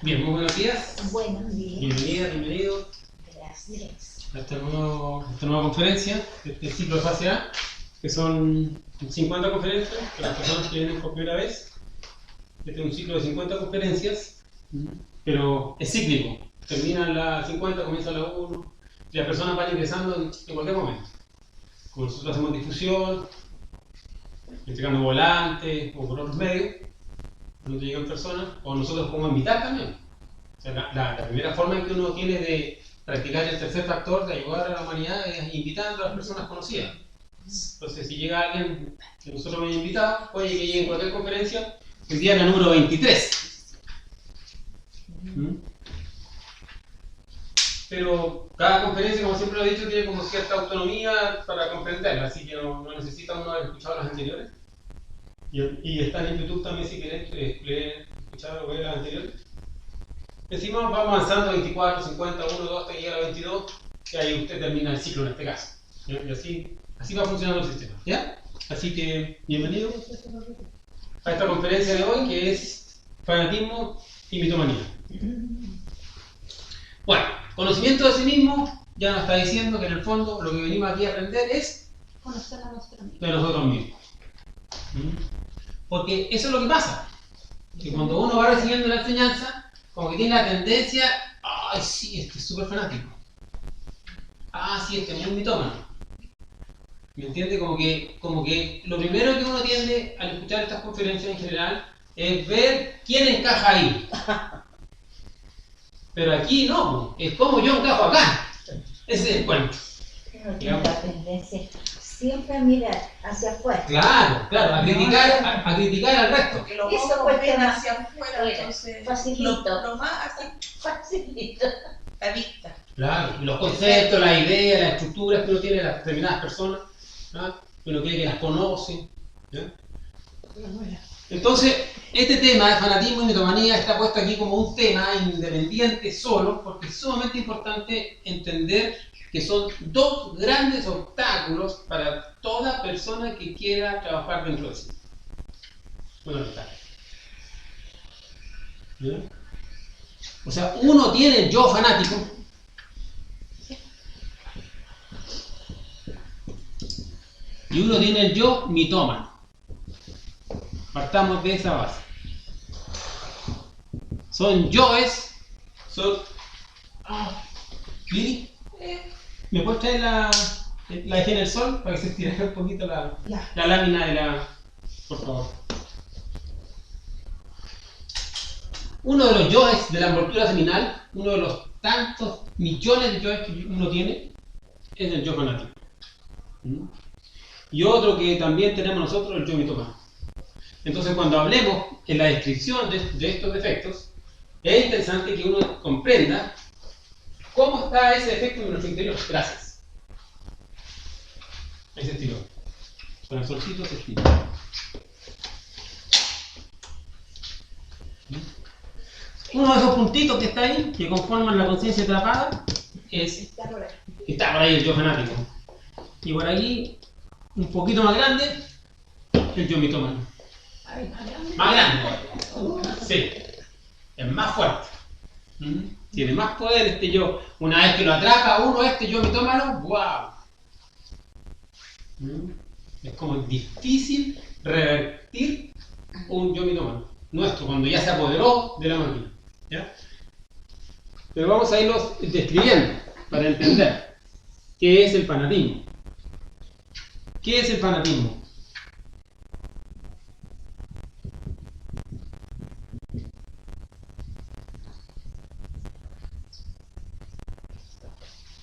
Bien, muy buenos días. Buenos días. Bienvenidos Gracias. a esta nueva conferencia, este ciclo de fase A, que son 50 conferencias para las personas que vienen por primera vez. Este es un ciclo de 50 conferencias, pero es cíclico. Terminan las 50, comienza la 1, y las personas van ingresando en cualquier momento. Como nosotros hacemos difusión, entregando volantes o por otros medios, no te llegan personas, o nosotros podemos invitar también. O sea, la primera forma en que uno tiene de practicar el tercer factor de ayudar a la humanidad es invitando a las personas conocidas. Entonces, si llega alguien que nosotros hemos invitado, puede que llegue en cualquier conferencia, el día es la número 23. Pero cada conferencia, como siempre lo he dicho, tiene como cierta autonomía para comprenderla, así que no necesita uno haber escuchado las anteriores. Y están en YouTube también si quieren escuchar o ver las anteriores. Decimos, vamos avanzando 24, 50, 1, 2, hasta que llega a la 22, y ahí usted termina el ciclo en este caso. ¿Ya? Y así va funcionando el sistema. ¿Ya? Así que, bienvenido a esta conferencia de hoy, que es fanatismo y mitomanía. Bueno, conocimiento de sí mismo ya nos está diciendo que en el fondo lo que venimos aquí a aprender es Conocer a de nosotros mismos. Porque eso es lo que pasa. Que cuando uno va recibiendo la enseñanza, como que tiene la tendencia, ¡ay, sí, este es súper fanático! ¡Ah, sí, este es muy mitómano! ¿Me entiende? Como que lo primero que uno tiende al escuchar estas conferencias en general es ver quién encaja ahí. Pero aquí no, es como yo encajo acá. Ese es el cuento. Uno tiene la tendencia siempre a mirar hacia afuera. Claro, a criticar al resto. Porque lo Eso vamos cuesta ven más. hacia afuera, entonces Facilito. lo más así, Facilito. la vista. Claro, y los conceptos, las ideas, las estructuras que uno tiene de las determinadas personas, ¿no? Que uno cree que las conoce. ¿Ya? Entonces, este tema de fanatismo y mitomanía está puesto aquí como un tema independiente solo, porque es sumamente importante entender que son dos grandes obstáculos para toda persona que quiera trabajar dentro de sí. Fundamentales. ¿Ya? O sea, uno tiene el yo fanático, y uno tiene el yo mitómano. Partamos de esa base. Son yoes, Lili, ¿me puedes traer la dejé en el sol para que se estire un poquito la lámina de la... Por favor. Uno de los yoes de la envoltura seminal, uno de los tantos millones de yoes que uno tiene, es el yo fanático. Y otro que también tenemos nosotros, el yo mitómano. Entonces, cuando hablemos en la descripción de estos defectos, es interesante que uno comprenda cómo está ese defecto en nuestro interior. Gracias. Ahí se estiró. Con el solcito se estiró. Uno de esos puntitos que está ahí, que conforman la conciencia atrapada, está por ahí el yo fanático. Y por ahí, un poquito más grande, el yo mitómano. Más grande. Sí. Es más fuerte. Tiene más poder este yo. Una vez que lo atrapa uno, este yo mitómano, ¡wow! Es como difícil revertir un yo mitómano nuestro, cuando ya se apoderó de la máquina. ¿Ya? Pero vamos a irlos describiendo para entender qué es el fanatismo. ¿Qué es el fanatismo?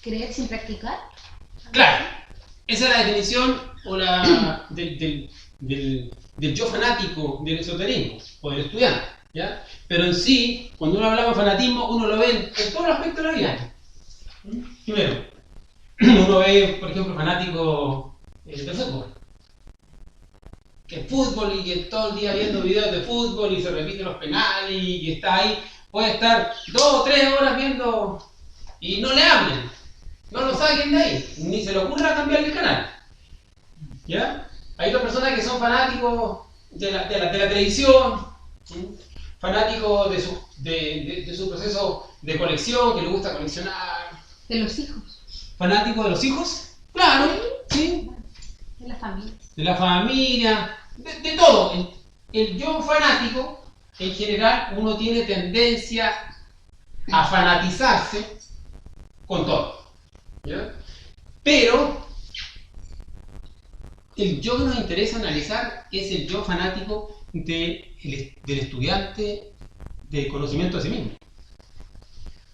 ¿Creer sin practicar? Claro, esa es la definición o del yo fanático del esoterismo o del estudiante. ¿Ya? Pero en sí, cuando uno habla de fanatismo, uno lo ve en todos los aspectos de la vida. Primero, uno ve, por ejemplo, fanáticos de fútbol. Que fútbol y que todo el día viendo videos de fútbol y se repiten los penales y que está ahí, puede estar 2 o 3 horas viendo y no le hablen. No lo saquen de ahí, ni se le ocurra cambiar el canal. ¿Ya? Hay otras personas que son fanáticos de la televisión, fanático de su proceso de colección, que le gusta coleccionar. De los hijos. ¿Fanático de los hijos? Claro, sí. De la familia. De la familia, de todo. El yo fanático, en general, uno tiene tendencia a fanatizarse con todo. ¿Ya? Pero el yo que nos interesa analizar es el yo fanático del estudiante de conocimiento de sí mismo.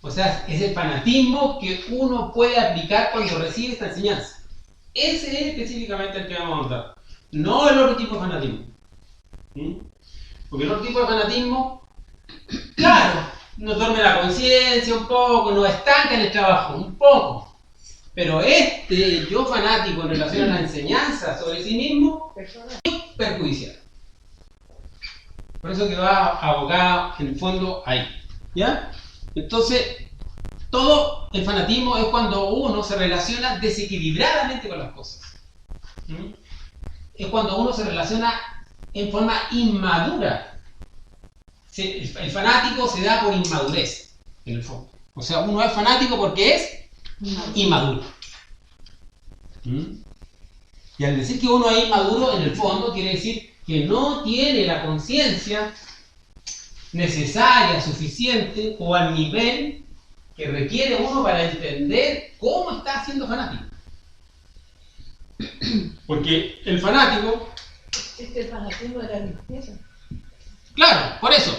O sea, es el fanatismo que uno puede aplicar cuando recibe esta enseñanza. Ese es específicamente el que vamos a montar. No el otro tipo de fanatismo. Porque el otro tipo de fanatismo, claro, nos duerme la conciencia un poco, nos estanca en el trabajo un poco. Pero este yo fanático en relación a la enseñanza sobre sí mismo es muy perjudicial. Por eso que va abocado en el fondo ahí. ¿Ya? Entonces, todo el fanatismo es cuando uno se relaciona desequilibradamente con las cosas. Es cuando uno se relaciona en forma inmadura. El fanático se da por inmadurez, en el fondo. O sea, uno es fanático porque es inmaduro. Y al decir que uno es inmaduro, en el fondo quiere decir que no tiene la conciencia necesaria, suficiente o al nivel que requiere uno para entender cómo está siendo fanático. Porque el fanático... Este fanatismo de la limpieza. Claro, por eso.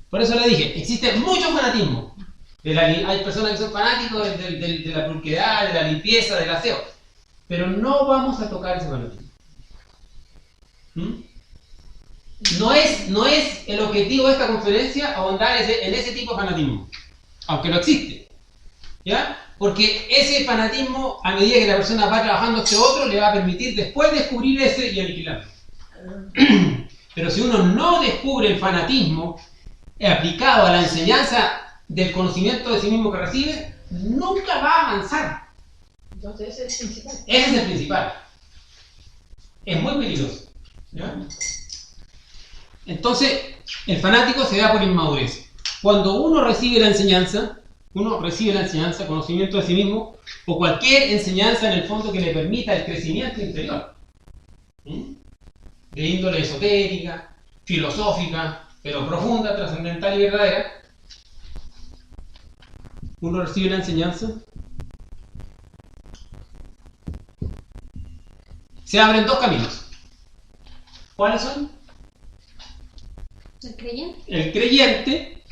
Por eso le dije, existe mucho fanatismo. Hay personas que son fanáticos de la pulquedad, de la limpieza, del aseo. Pero no vamos a tocar ese fanatismo. No es el objetivo de esta conferencia ahondar en ese tipo de fanatismo, aunque no existe, ¿ya? Porque ese fanatismo, a medida que la persona va trabajando este otro, le va a permitir después descubrir ese y aniquilarlo. Pero si uno no descubre el fanatismo aplicado a la enseñanza del conocimiento de sí mismo que recibe, nunca va a avanzar. Entonces ese es el principal. Ese es el principal. Es muy peligroso, ¿ya? Entonces, el fanático se da por inmadurez. Cuando uno recibe la enseñanza, conocimiento de sí mismo, o cualquier enseñanza en el fondo que le permita el crecimiento interior, de índole esotérica, filosófica, pero profunda, trascendental y verdadera, uno recibe la enseñanza, se abren dos caminos. ¿Cuáles son? ¿El creyente? El creyente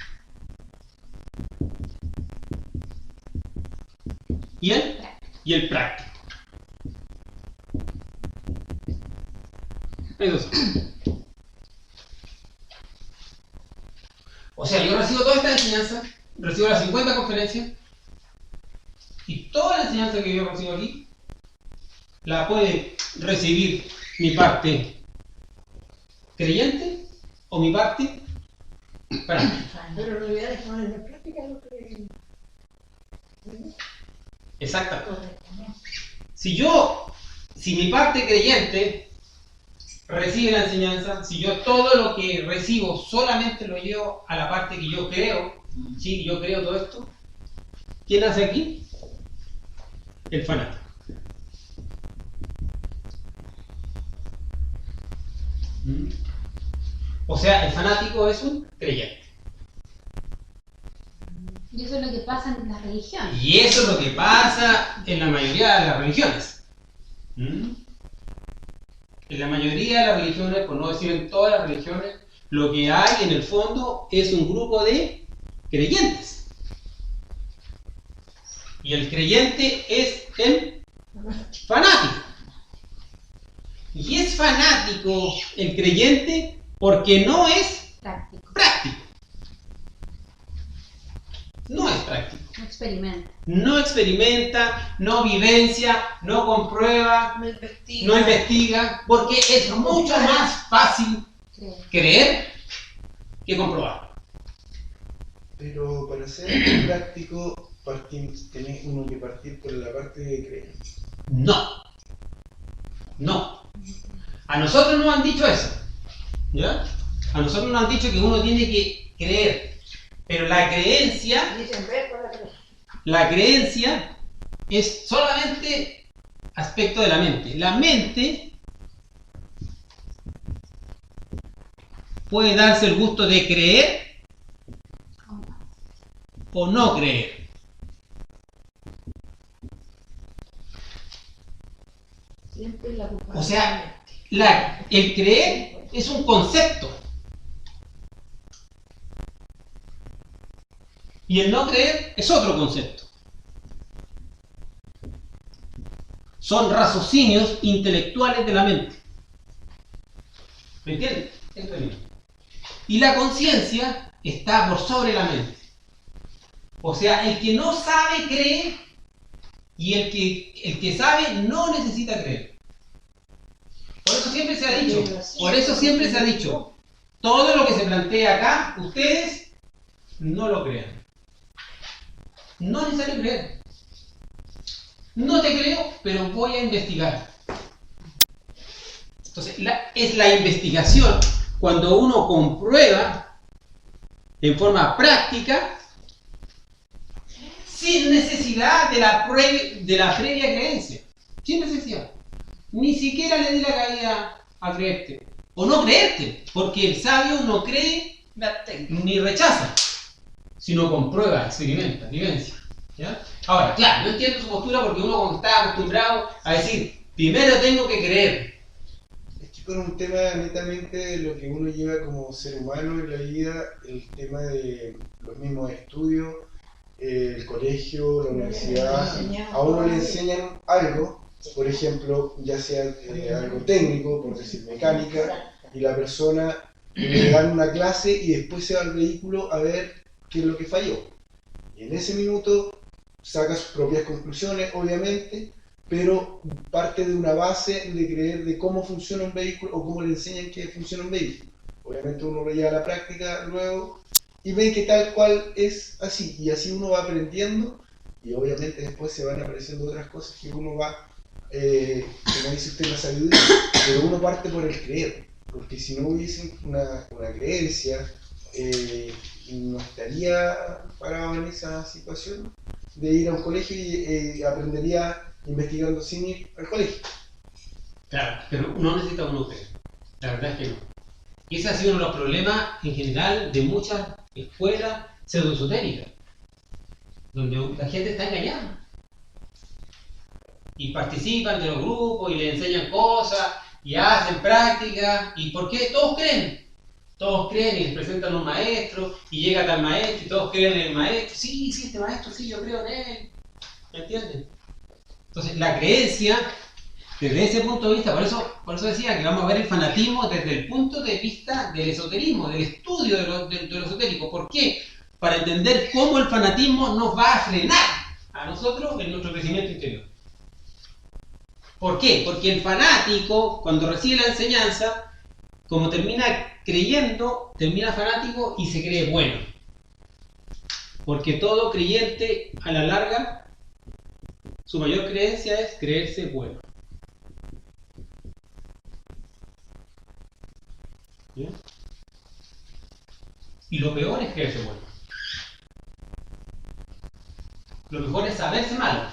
y el práctico. Esos son. O sea, yo recibo toda esta enseñanza, recibo las 50 conferencias y toda la enseñanza que yo recibo aquí la puede recibir mi parte creyente o mi parte práctica. Pero lo ideal es poner en práctica lo que... Exacto. Correctamente. Si mi parte creyente recibe la enseñanza, si yo todo lo que recibo solamente lo llevo a la parte que yo creo, ¿sí? Yo creo todo esto, ¿quién hace aquí? El fanático. O sea, el fanático es un creyente. Y eso es lo que pasa en las religiones. Y eso es lo que pasa en la mayoría de las religiones. En la mayoría de las religiones, por no decir en todas las religiones, lo que hay en el fondo es un grupo de creyentes. Y el creyente es el fanático. Y es fanático el creyente porque no es Práctico. práctico. No es práctico. No experimenta. No experimenta, no vivencia, no comprueba, no investiga, porque es mucho más fácil creer que comprobar. Pero para ser práctico, tiene uno que partir por la parte de creencia. No. A nosotros nos han dicho eso. ¿Ya? A nosotros nos han dicho que uno tiene que creer, pero la creencia Dicen ver para creer. La creencia es solamente aspecto de la mente. La mente puede darse el gusto de creer o no creer. Siempre la culpa. O sea, el creer es un concepto. Y el no creer es otro concepto. Son raciocinios intelectuales de la mente. ¿Me entiendes? Esto es bien. Y la conciencia está por sobre la mente. O sea, el que no sabe cree y el que sabe no necesita creer. Por eso siempre se ha dicho, todo lo que se plantea acá, ustedes no lo crean. No es necesario creer. No te creo, pero voy a investigar. Entonces, es la investigación cuando uno comprueba en forma práctica sin necesidad de la previa creencia. Sin necesidad. Ni siquiera le di la caída a creerte. O no creerte, porque el sabio no cree ni rechaza, sino comprueba, experimenta, vivencia. ¿Ya? Ahora, claro, yo entiendo su postura porque uno está acostumbrado a decir, primero tengo que creer. Es que con un tema netamente de lo que uno lleva como ser humano en la vida, el tema de los mismos estudios, el colegio, la universidad, a uno le enseñan algo, por ejemplo, ya sea algo técnico, por decir mecánica, y la persona le dan una clase y después se va al vehículo a ver qué es lo que falló. Y en ese minuto saca sus propias conclusiones, obviamente, pero parte de una base de creer de cómo funciona un vehículo o cómo le enseñan que funciona un vehículo. Obviamente uno lo lleva a la práctica luego y ve que tal cual es así, y así uno va aprendiendo, y obviamente después se van apareciendo otras cosas que uno va, como dice usted, la sabiduría, pero uno parte por el creer, porque si no hubiese una creencia, no estaría parado en esa situación de ir a un colegio y aprendería investigando sin ir al colegio. Claro, pero no necesita uno creer. La verdad es que no. Y ese ha sido uno de los problemas en general de muchas escuelas pseudoesotéricas, donde la gente está engañada. Y participan de los grupos y le enseñan cosas y hacen prácticas. ¿Y por qué? Todos creen. Todos creen y les presentan a un maestro y llega tal maestro y todos creen en el maestro. Sí, este maestro, sí, yo creo en él. ¿Me entienden? Entonces, la creencia, desde ese punto de vista, por eso decía que vamos a ver el fanatismo desde el punto de vista del esoterismo, del estudio de lo esotérico. ¿Por qué? Para entender cómo el fanatismo nos va a frenar a nosotros en nuestro crecimiento interior. ¿Por qué? Porque el fanático, cuando recibe la enseñanza, como termina creyendo, termina fanático y se cree bueno. Porque todo creyente, a la larga, su mayor creencia es creerse bueno. ¿Bien? Y lo peor es creerse bueno. Lo mejor es saberse malo.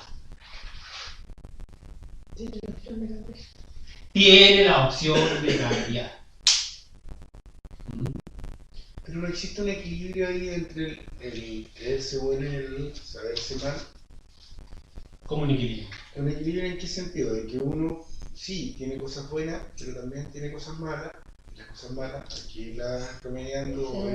Tiene la opción de cambiar. Pero no existe un equilibrio ahí entre el creerse bueno y el saberse mal. ¿Cómo un equilibrio? ¿Un equilibrio en qué sentido? De que uno sí tiene cosas buenas, pero también tiene cosas malas. Y las cosas malas hay que irlas remediando o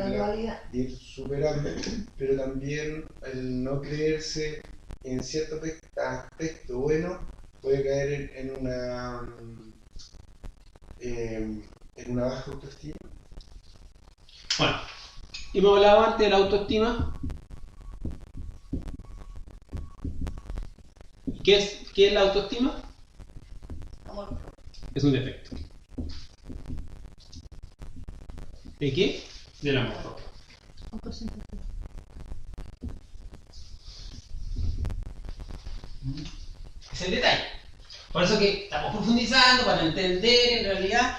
ir superando. Pero también el no creerse en cierto aspecto bueno puede caer en una baja autoestima. Bueno, hemos hablado antes de la autoestima. ¿Qué es la autoestima? Amor. Es un defecto. ¿De qué? Del amor propio. Un porcentaje. Es el detalle. Por eso que estamos profundizando para entender en realidad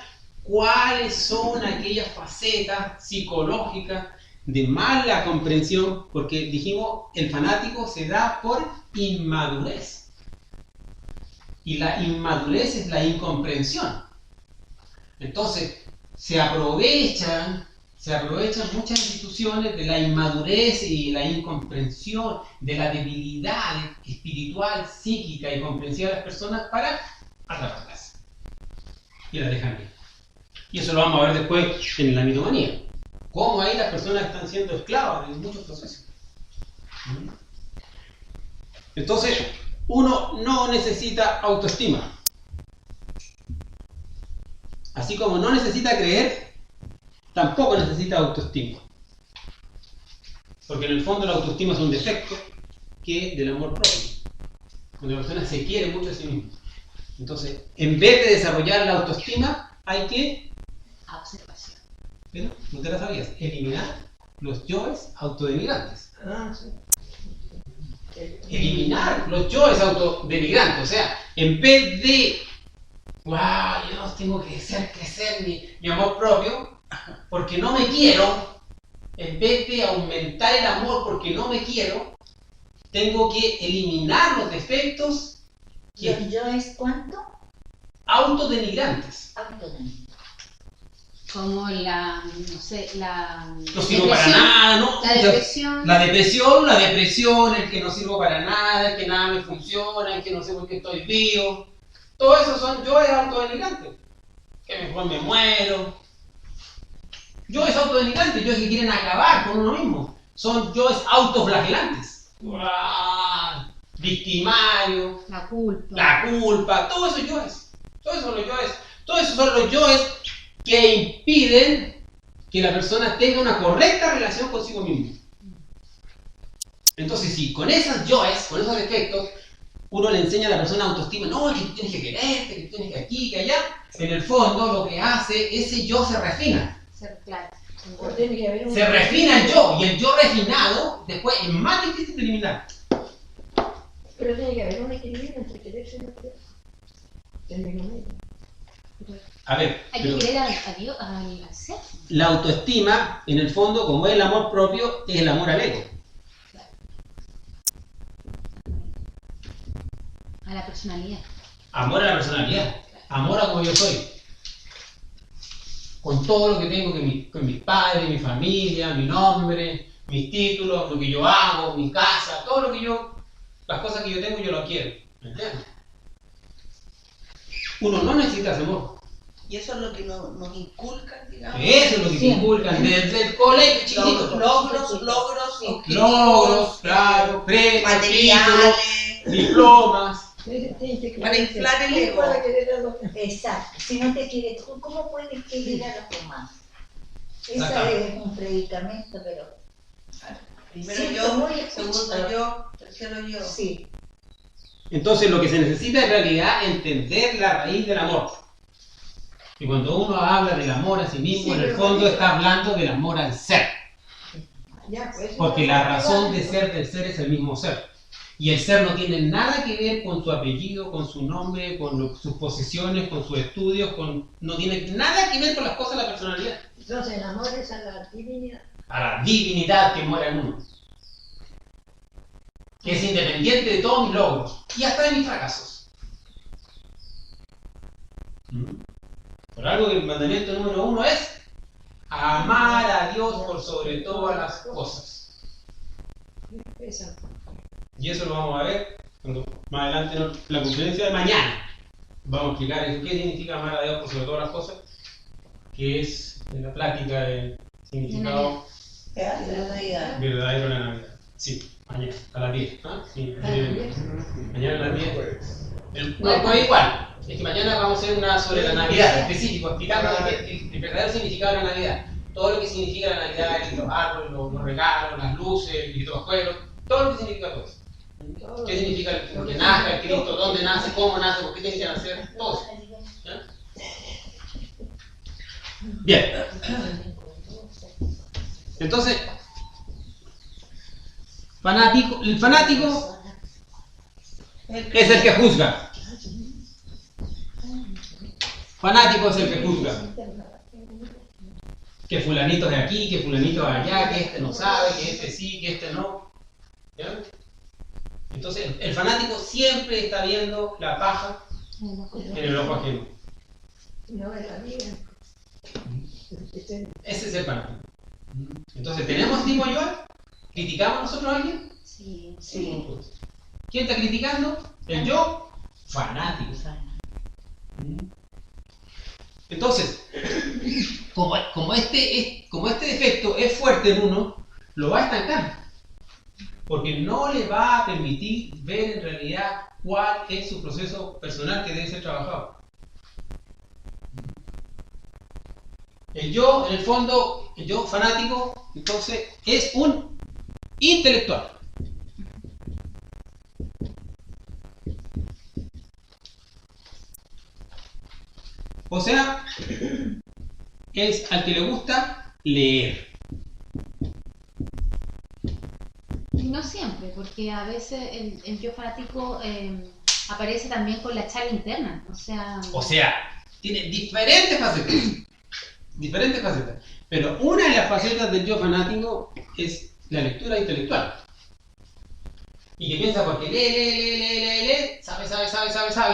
cuáles son aquellas facetas psicológicas de mala comprensión, porque dijimos, el fanático se da por inmadurez. Y la inmadurez es la incomprensión. Entonces, se aprovechan muchas instituciones de la inmadurez y la incomprensión, de la debilidad espiritual, psíquica y comprensiva de las personas para atraparlas. Y las dejan ir. Y eso lo vamos a ver después en la mitomanía. Cómo ahí las personas están siendo esclavas de muchos procesos. Entonces, uno no necesita autoestima. Así como no necesita creer, tampoco necesita autoestima. Porque en el fondo la autoestima es un defecto que del amor propio. Cuando la persona se quiere mucho a sí misma. Entonces, en vez de desarrollar la autoestima, hay que Observación. ¿pero? ¿No te la sabías? Eliminar los yoes autodenigrantes. Eliminar los yoes autodenigrantes. O sea, en vez de wow, yo tengo que hacer crecer mi amor propio porque no me quiero, en vez de aumentar el amor porque no me quiero, tengo que eliminar los defectos ¿Yo es cuánto? autodenigrantes. Autodenigrantes. Como la, no sé, la No sirvo para nada, ¿no? La depresión. La depresión, el que no sirvo para nada, el que nada me funciona, el que no sé por qué estoy vivo. Todo eso son yoes autodenigrantes. Que mejor me muero. Yoes autodenigrantes, yoes que quieren acabar con uno mismo. Son yoes autoflagelantes. Victimario, La culpa. la culpa, todos esos yoes. Todos esos son los yoes que impiden que la persona tenga una correcta relación consigo mismo. Entonces, si con esas yoes, con esos defectos, uno le enseña a la persona autoestima, no, que tú tienes que quererte, que tú tienes que aquí, que allá, en el fondo lo que hace, ese yo se refina. Ser claro. Se refina el yo, y el yo refinado después es más difícil de eliminar. Pero tiene que haber un equilibrio entre quererse y no quererse. A ver, Hay que pero querer a Dios, al ser. la autoestima, en el fondo, como es el amor propio, es el amor al ego. A la personalidad. Amor a la personalidad, amor a como yo soy. Con todo lo que tengo, con mis padres, mi familia, mi nombre, mis títulos, lo que yo hago, mi casa, todo lo que yo, las cosas que yo tengo, yo lo quiero. ¿Me entiendes? Uno no necesita ese amor. Y eso es lo que nos inculcan, digamos. Eso es lo que te inculcan desde el colegio chiquitito. Logros, Logros, claro, premios, materiales, títulos, diplomas. Para inflar el ego. Para querer a los demás. Exacto. Si no te quieres tú, ¿cómo puedes querer a los demás? Ese Exactamente. es un predicamento, pero Primero Sí, yo, muy segundo escuchado. yo, tercero yo. sí. Entonces lo que se necesita en realidad es entender la raíz del amor. Y cuando uno habla del amor a sí mismo, Sí, en el pero fondo porque- está hablando del amor al ser. Ya, pues, Porque eso la es razón lo de que ser del ser es el mismo ser. Y el ser no tiene nada que ver con su apellido, con su nombre, con sus posesiones, con sus estudios, no tiene nada que ver con las cosas de la personalidad. Entonces el amor es a la divinidad. A la divinidad que mora en uno. Que es independiente de todos mis logros y hasta de mis fracasos. Por algo que el mandamiento número 1 es amar a Dios por sobre todas las cosas. Esa. Y eso lo vamos a ver cuando más adelante en la conferencia de mañana. Vamos a explicar eso, qué significa amar a Dios por sobre todas las cosas, que es en la práctica del significado ¿Qué hace la Navidad? verdadero de la Navidad. Sí, mañana, a las 10. ¿Ah? Sí, mañana a las 10. No es igual. Es que mañana vamos a hacer una sobre la Navidad, específico, explicando el verdadero significado de la Navidad. Todo lo que significa la Navidad, los árboles, los regalos, las luces, los juegos, todo lo que significa todo eso. ¿Qué significa que nazca el Cristo? ¿Dónde nace? ¿Cómo nace? ¿Por qué tiene que nacer? Todo eso. ¿Ya? Bien. Entonces, el fanático es el que juzga. Fanático es el que juzga. Que fulanito es de aquí, que fulanito es allá, que este no sabe, que este sí, que este no. ¿Ya? Entonces, el fanático siempre está viendo la paja en el ojo ajeno. No es la vida. Ese es el fanático. Entonces, ¿tenemos tipo yo? ¿Criticamos nosotros a alguien? Sí. Sí. ¿Quién está criticando? El yo fanático. Entonces, como este defecto es fuerte en uno, lo va a estancar. Porque no le va a permitir ver en realidad cuál es su proceso personal que debe ser trabajado. El yo, en el fondo, el yo fanático, entonces, es un intelectual. O sea, es al que le gusta leer. Y no siempre, porque a veces el yo fanático aparece también con la charla interna. O sea, tiene diferentes facetas. Diferentes facetas. Pero una de las facetas del yo fanático es la lectura intelectual. Y que piensa porque lee, sabe,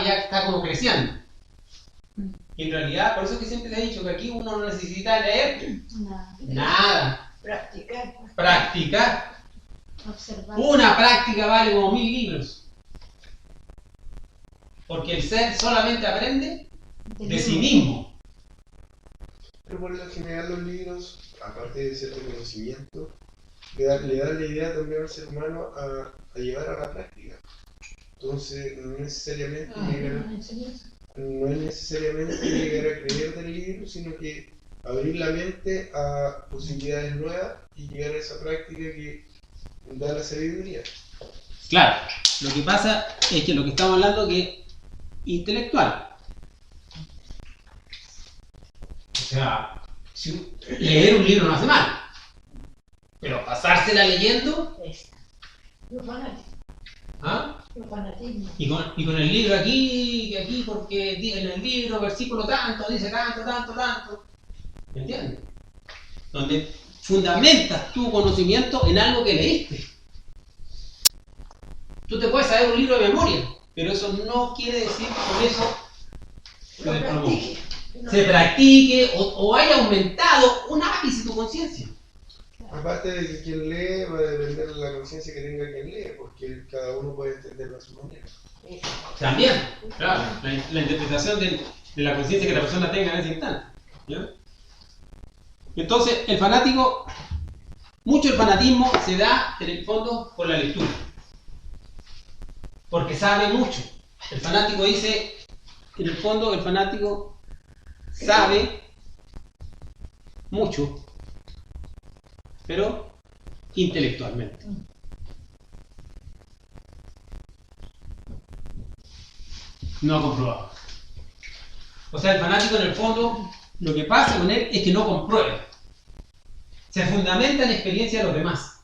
ya está como creciendo. Y en realidad, por eso es que siempre se ha dicho que aquí uno no necesita leer nada. Practicar. Practicar. Observar. Una práctica vale como 1000 libros. Porque el ser solamente aprende de sí mismo. Pero por lo general los libros, aparte de cierto conocimiento, le dan la idea también al ser humano a llevar a la práctica. Entonces no es necesariamente llegar a creer del libro, sino que abrir la mente a posibilidades nuevas y llegar a esa práctica que da la sabiduría. Claro, lo que pasa es que lo que estamos hablando es que intelectual. O sea, leer un libro no hace mal, pero pasársela leyendo, Los fanáticos. ¿ah? Los fanatismos. Y con el libro aquí, porque en el libro, versículo tanto, dice tanto. ¿Me entiendes? Donde fundamentas tu conocimiento en algo que leíste. Tú te puedes saber un libro de memoria, pero eso no quiere decir que con eso se practique o haya aumentado un ápice tu conciencia. Aparte de que quien lee va a depender de la conciencia que tenga quien lee, porque cada uno puede entenderlo a su manera. También, claro, la interpretación de la conciencia que la persona tenga en ese instante. ¿Ya? Entonces, el fanático, mucho el fanatismo se da en el fondo por la lectura. Porque sabe mucho. El fanático dice, en el fondo, el fanático sabe mucho, pero intelectualmente. No comprobado. O sea, el fanático en el fondo, lo que pasa con él es que no comprueba. Se fundamenta en experiencia de los demás.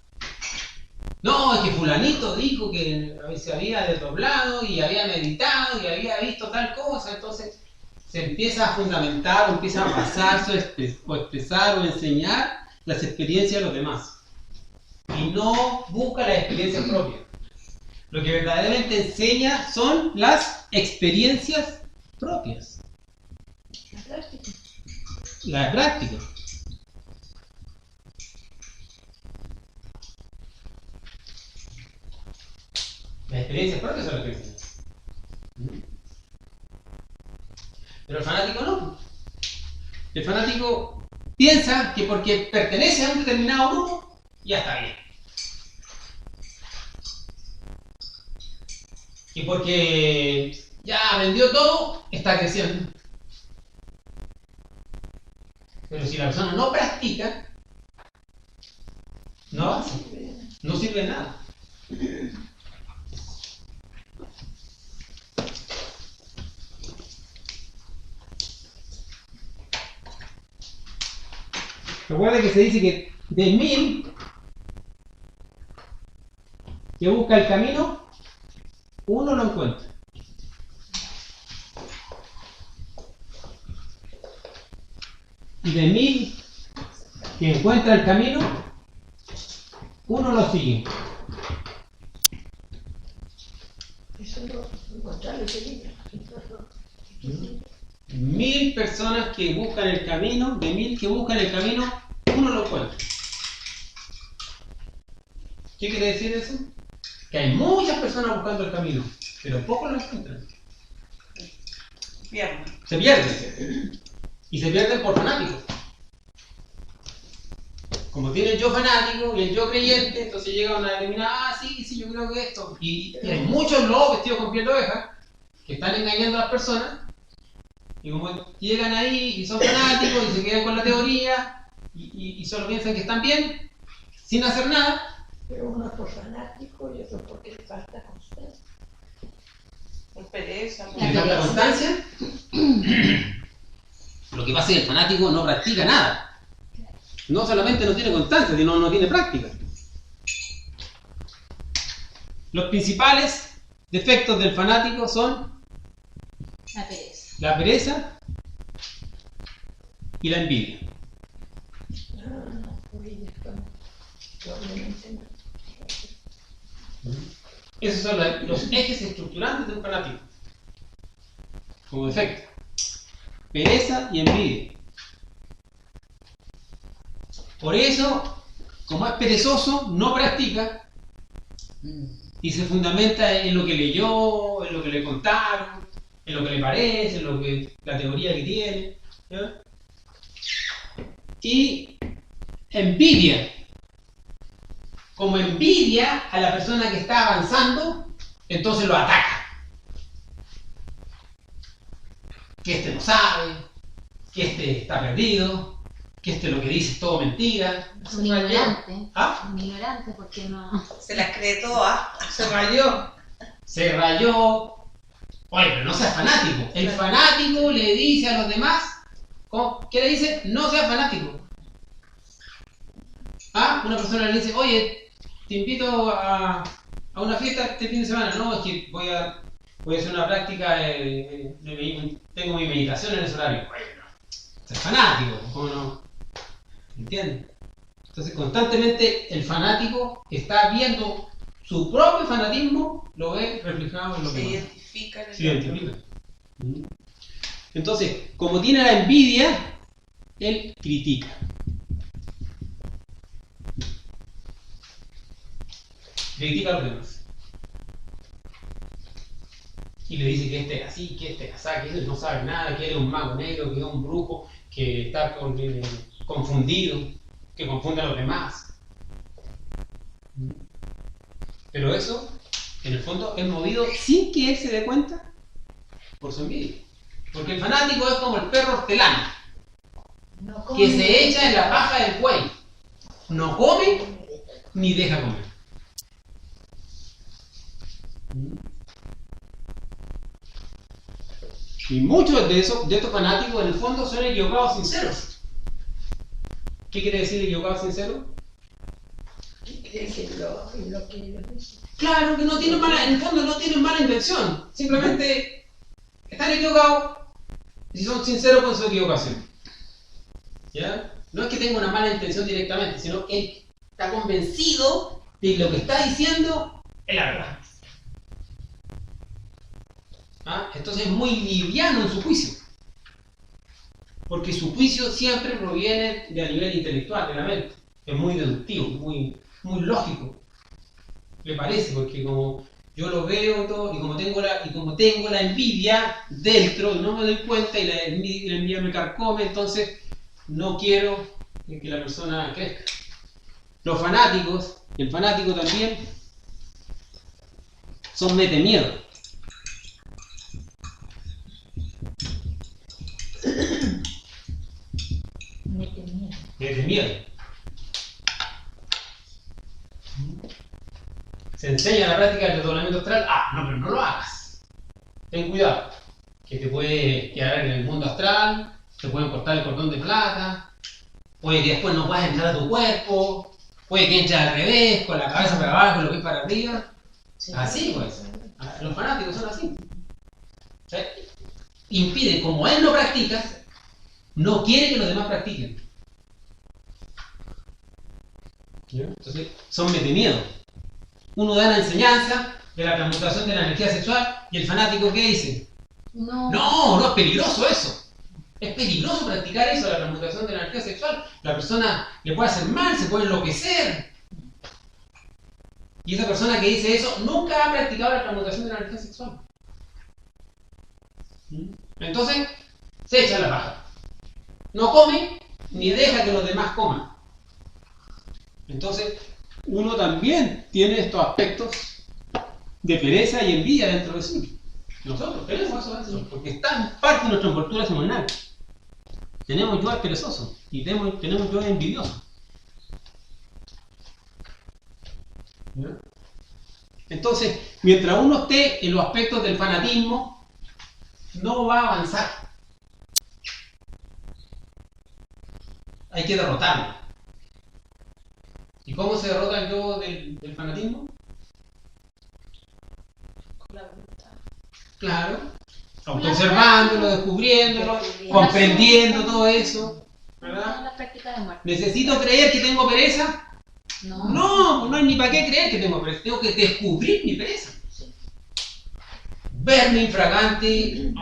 No, es que fulanito dijo que se había desdoblado y había meditado y había visto tal cosa, entonces se empieza a fundamentar o empieza a basarse o expresar o enseñar las experiencias de los demás. Y no busca las experiencias propias. Lo que verdaderamente enseña son las experiencias propias. La práctica. Las experiencias propias son las que enseñan. Pero el fanático no. El fanático piensa que porque pertenece a un determinado grupo, ya está bien. Y porque ya aprendió todo, está creciendo. Pero si la persona no practica, no avanza. No sirve de nada. Recuerda que se dice que de 1000 que busca el camino, uno lo encuentra. Y de 1000 que encuentra el camino, uno lo sigue. Eso no encontrarlo ese libro. 1000 personas que buscan el camino, de 1000 que buscan el camino, uno lo encuentra. ¿Qué quiere decir eso? Que hay muchas personas buscando el camino, pero pocos lo encuentran. Pierna. Se pierden. Y se pierden por fanáticos. Como tiene el yo fanático y el yo creyente, entonces llegan a determinar, sí, yo creo que esto. Y hay muchos lobos vestidos con piel de oveja que están engañando a las personas. Y como llegan ahí y son fanáticos y se quedan con la teoría y solo piensan que están bien, sin hacer nada. Pero uno es por fanático y otro porque le falta constancia. Por pereza. ¿Y le falta constancia? Lo que pasa es que el fanático no practica nada. No solamente no tiene constancia, sino no tiene práctica. Los principales defectos del fanático son La pereza. la pereza y la envidia. Oye, probablemente no. Esos son los ejes estructurantes de un fanático. Como defecto. Pereza y envidia. Por eso, como es perezoso, no practica y se fundamenta en lo que leyó, en lo que le contaron, en lo que le parece, en lo que la teoría que tiene. ¿Ya? Y envidia. Como envidia a la persona que está avanzando, entonces lo ataca. Que este no sabe, que este está perdido, que este lo que dice es todo mentira. Un ignorante. ¿Ah? Un ignorante porque no. Se las cree todas. Se rayó. Se rayó. Oye, pero no seas fanático. El fanático le dice a los demás, ¿qué le dice? No seas fanático. Ah, una persona le dice, oye, te invito a una fiesta este fin de semana. No, es que voy a hacer una práctica, tengo mi meditación en ese horario. Bueno, ser fanático, ¿cómo no? ¿Entiendes? Entonces constantemente el fanático está viendo su propio fanatismo, lo ve reflejado en lo Se que identifica. se identifica. Entonces, como tiene la envidia, él critica. Critica a los demás. Y le dice que este es así, que este es así, que él no sabe nada, que él es un mago negro, que es un brujo, que está confundido, que confunde a los demás. Pero eso, en el fondo, es movido sin que él se dé cuenta por su envidia. Porque el fanático es como el perro hortelano, No come que ni se echa en la deja. paja del buey. No come ni deja comer. Y muchos de estos fanáticos en el fondo son equivocados sinceros. ¿Qué quiere decir equivocado sincero? ¿Creen que lo que ellos dicen? Claro que no tienen en el fondo no tienen mala intención. Simplemente están equivocados y son sinceros con su equivocación. ¿Ya? No es que tenga una mala intención directamente, sino que él está convencido de que lo que está diciendo es la verdad. ¿Ah? Entonces es muy liviano en su juicio. Porque su juicio siempre proviene de a nivel intelectual, de la mente. Es muy deductivo, muy lógico. Me parece, porque como yo lo veo todo, y como tengo la envidia dentro y no me doy cuenta y la envidia me carcome, entonces no quiero que la persona crezca. Los fanáticos, el fanático también, son mete miedo. Mete miedo. Mete miedo. Se enseña la práctica del desdoblamiento astral. No, pero no lo hagas. Ten cuidado, que te puede quedar en el mundo astral, te pueden cortar el cordón de plata, puede que después no puedas entrar a tu cuerpo, puede que entres al revés, con la cabeza para abajo y los pies para arriba. Así pues. Los fanáticos son así. ¿Sí? Impiden, como él no practica, no quiere que los demás practiquen. ¿Ya? Entonces, son miedo. Uno da la enseñanza de la transmutación de la energía sexual y el fanático, ¿qué dice? No, es peligroso eso. Es peligroso practicar eso, la transmutación de la energía sexual. La persona le puede hacer mal, se puede enloquecer. Y esa persona que dice eso nunca ha practicado la transmutación de la energía sexual. Entonces, se echa la paja. No come ni deja que los demás coman. Entonces, uno también tiene estos aspectos de pereza y envidia dentro de sí. Nosotros tenemos eso, porque está parte de nuestra envoltura emocional. Tenemos yo perezoso y tenemos yo envidioso. ¿Ya? Entonces, mientras uno esté en los aspectos del fanatismo, no va a avanzar. Hay que derrotarlo. ¿Y cómo se derrota el yo del fanatismo? Con la voluntad. Claro, autoobservándolo, descubriéndolo, comprendiendo todo eso, ¿verdad? La práctica de muerte. ¿Necesito creer que tengo pereza? No. No hay ni para qué creer que tengo pereza. Tengo que descubrir mi pereza. Verme infragante.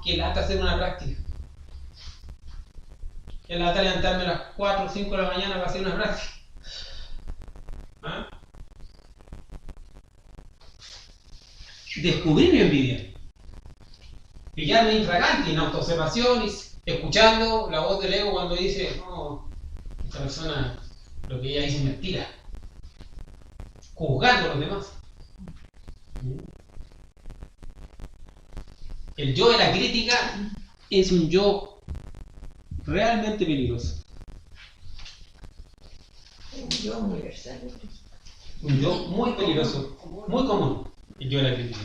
Qué lata hacer una práctica. Qué lata levantarme a las 4 o 5 de la mañana para hacer una práctica. ¿Ah? Descubrir mi envidia. Pillarme infragante en autoobservación y escuchando la voz del ego cuando dice, no, esta persona, lo que ella dice es mentira. Juzgando a los demás. El yo de la crítica es un yo realmente peligroso. Un yo universal. Un yo muy peligroso, muy común, el yo de la crítica.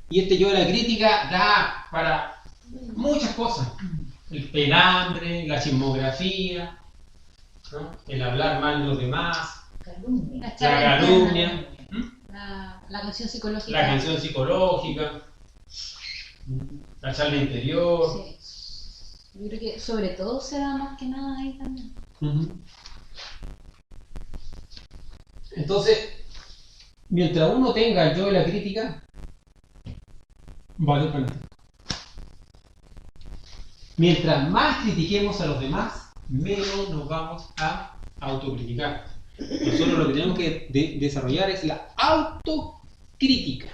Y este yo de la crítica da para muchas cosas. El pelambre, la chismografía, ¿no? El hablar mal de los demás, Calumnia. la calumnia, La canción psicológica. la canción psicológica, la charla interior. Sí. Yo creo que sobre todo se da más que nada ahí también. Entonces, mientras uno tenga el yo de la crítica, va a ser fanático. Mientras más critiquemos a los demás, menos nos vamos a autocriticar. Nosotros lo que tenemos que desarrollar es la autocrítica.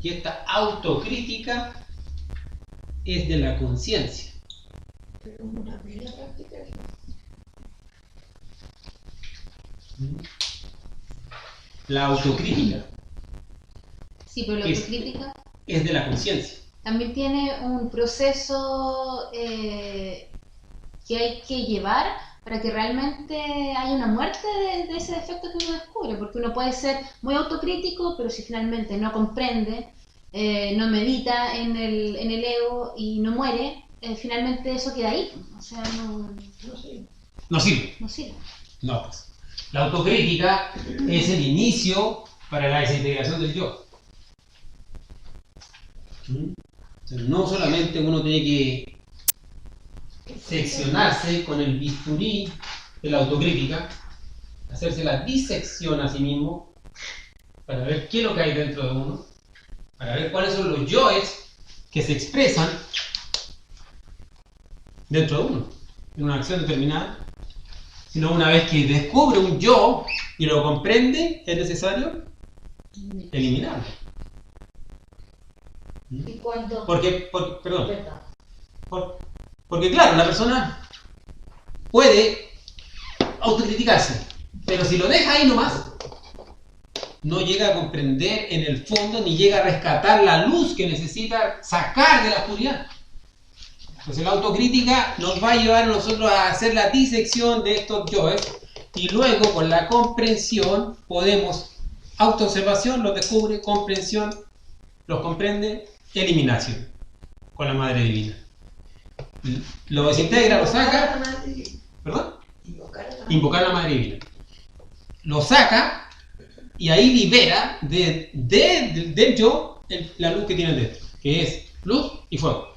Y esta autocrítica es de la conciencia. Pero una buena práctica. La autocrítica Sí, pero la Es- autocrítica es de la conciencia. también tiene un proceso que hay que llevar para que realmente haya una muerte de ese defecto que uno descubre, porque uno puede ser muy autocrítico, pero si finalmente no comprende, no medita en el ego y no muere, finalmente eso queda ahí, o sea, no No sirve. sirve. No, pues. La autocrítica es el inicio para la desintegración del yo. O sea, no solamente uno tiene que seccionarse con el bisturí de la autocrítica, hacerse la disección a sí mismo para ver qué es lo que hay dentro de uno, para ver cuáles son los yoes que se expresan dentro de uno en una acción determinada, sino una vez que descubre un yo y lo comprende, es necesario eliminarlo. Y cuando... Porque Perdón. porque claro, la persona puede autocriticarse, pero si lo deja ahí nomás, no llega a comprender en el fondo ni llega a rescatar la luz que necesita sacar de la oscuridad. Entonces la autocrítica nos va a llevar a nosotros a hacer la disección de estos yoes y luego con la comprensión podemos, autoobservación los descubre, comprensión los comprende, eliminación con la Madre Divina. Lo desintegra, lo saca, ¿perdón? Invocar a la Madre Divina. Lo saca Y ahí libera del yo la luz que tiene dentro, que es luz y fuego.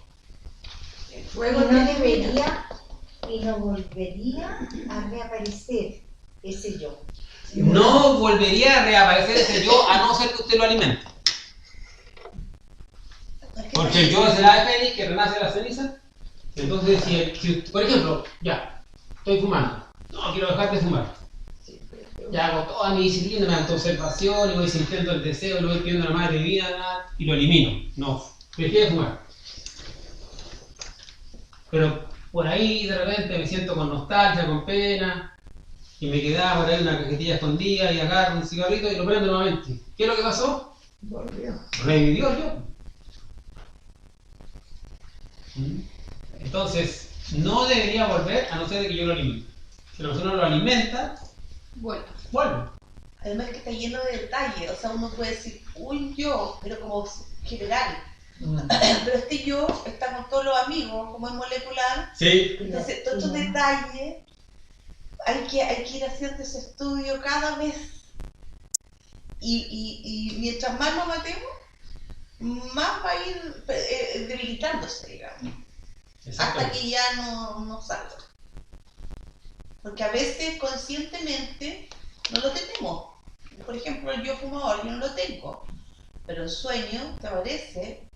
El Y fuego no no debería, y no volvería a reaparecer ese yo. No volvería a reaparecer ese yo a no ser que usted lo alimente. Porque el yo es el ave fénix que renace de la ceniza. Entonces, si, por ejemplo, ya, estoy fumando. No, quiero dejar de fumar. Ya hago toda mi disciplina, mi autoobservación, y voy sintiendo el deseo, y lo voy pidiendo a la madre divina, y lo elimino. No, dejé de fumar. Pero por ahí de repente me siento con nostalgia, con pena, y me quedaba por ahí una cajetilla escondida, y agarro un cigarrito y lo prendo nuevamente. ¿Qué es lo que pasó? Volvió. Revivió el yo. Entonces, no debería volver a no ser de que yo lo alimente. Si la persona lo alimenta, Bueno, vuelve. Además que está lleno de detalles, o sea, uno puede decir un yo, pero como general. Pero este yo está con todos los amigos, como es molecular. Sí. Entonces, todos estos detalles hay que ir haciendo ese estudio cada vez. Y mientras más lo matemos, más va a ir debilitándose, digamos. Hasta que ya no salga. Porque a veces conscientemente no lo tenemos. Por ejemplo, el yo fumador, yo no lo tengo. Pero el sueño te aparece,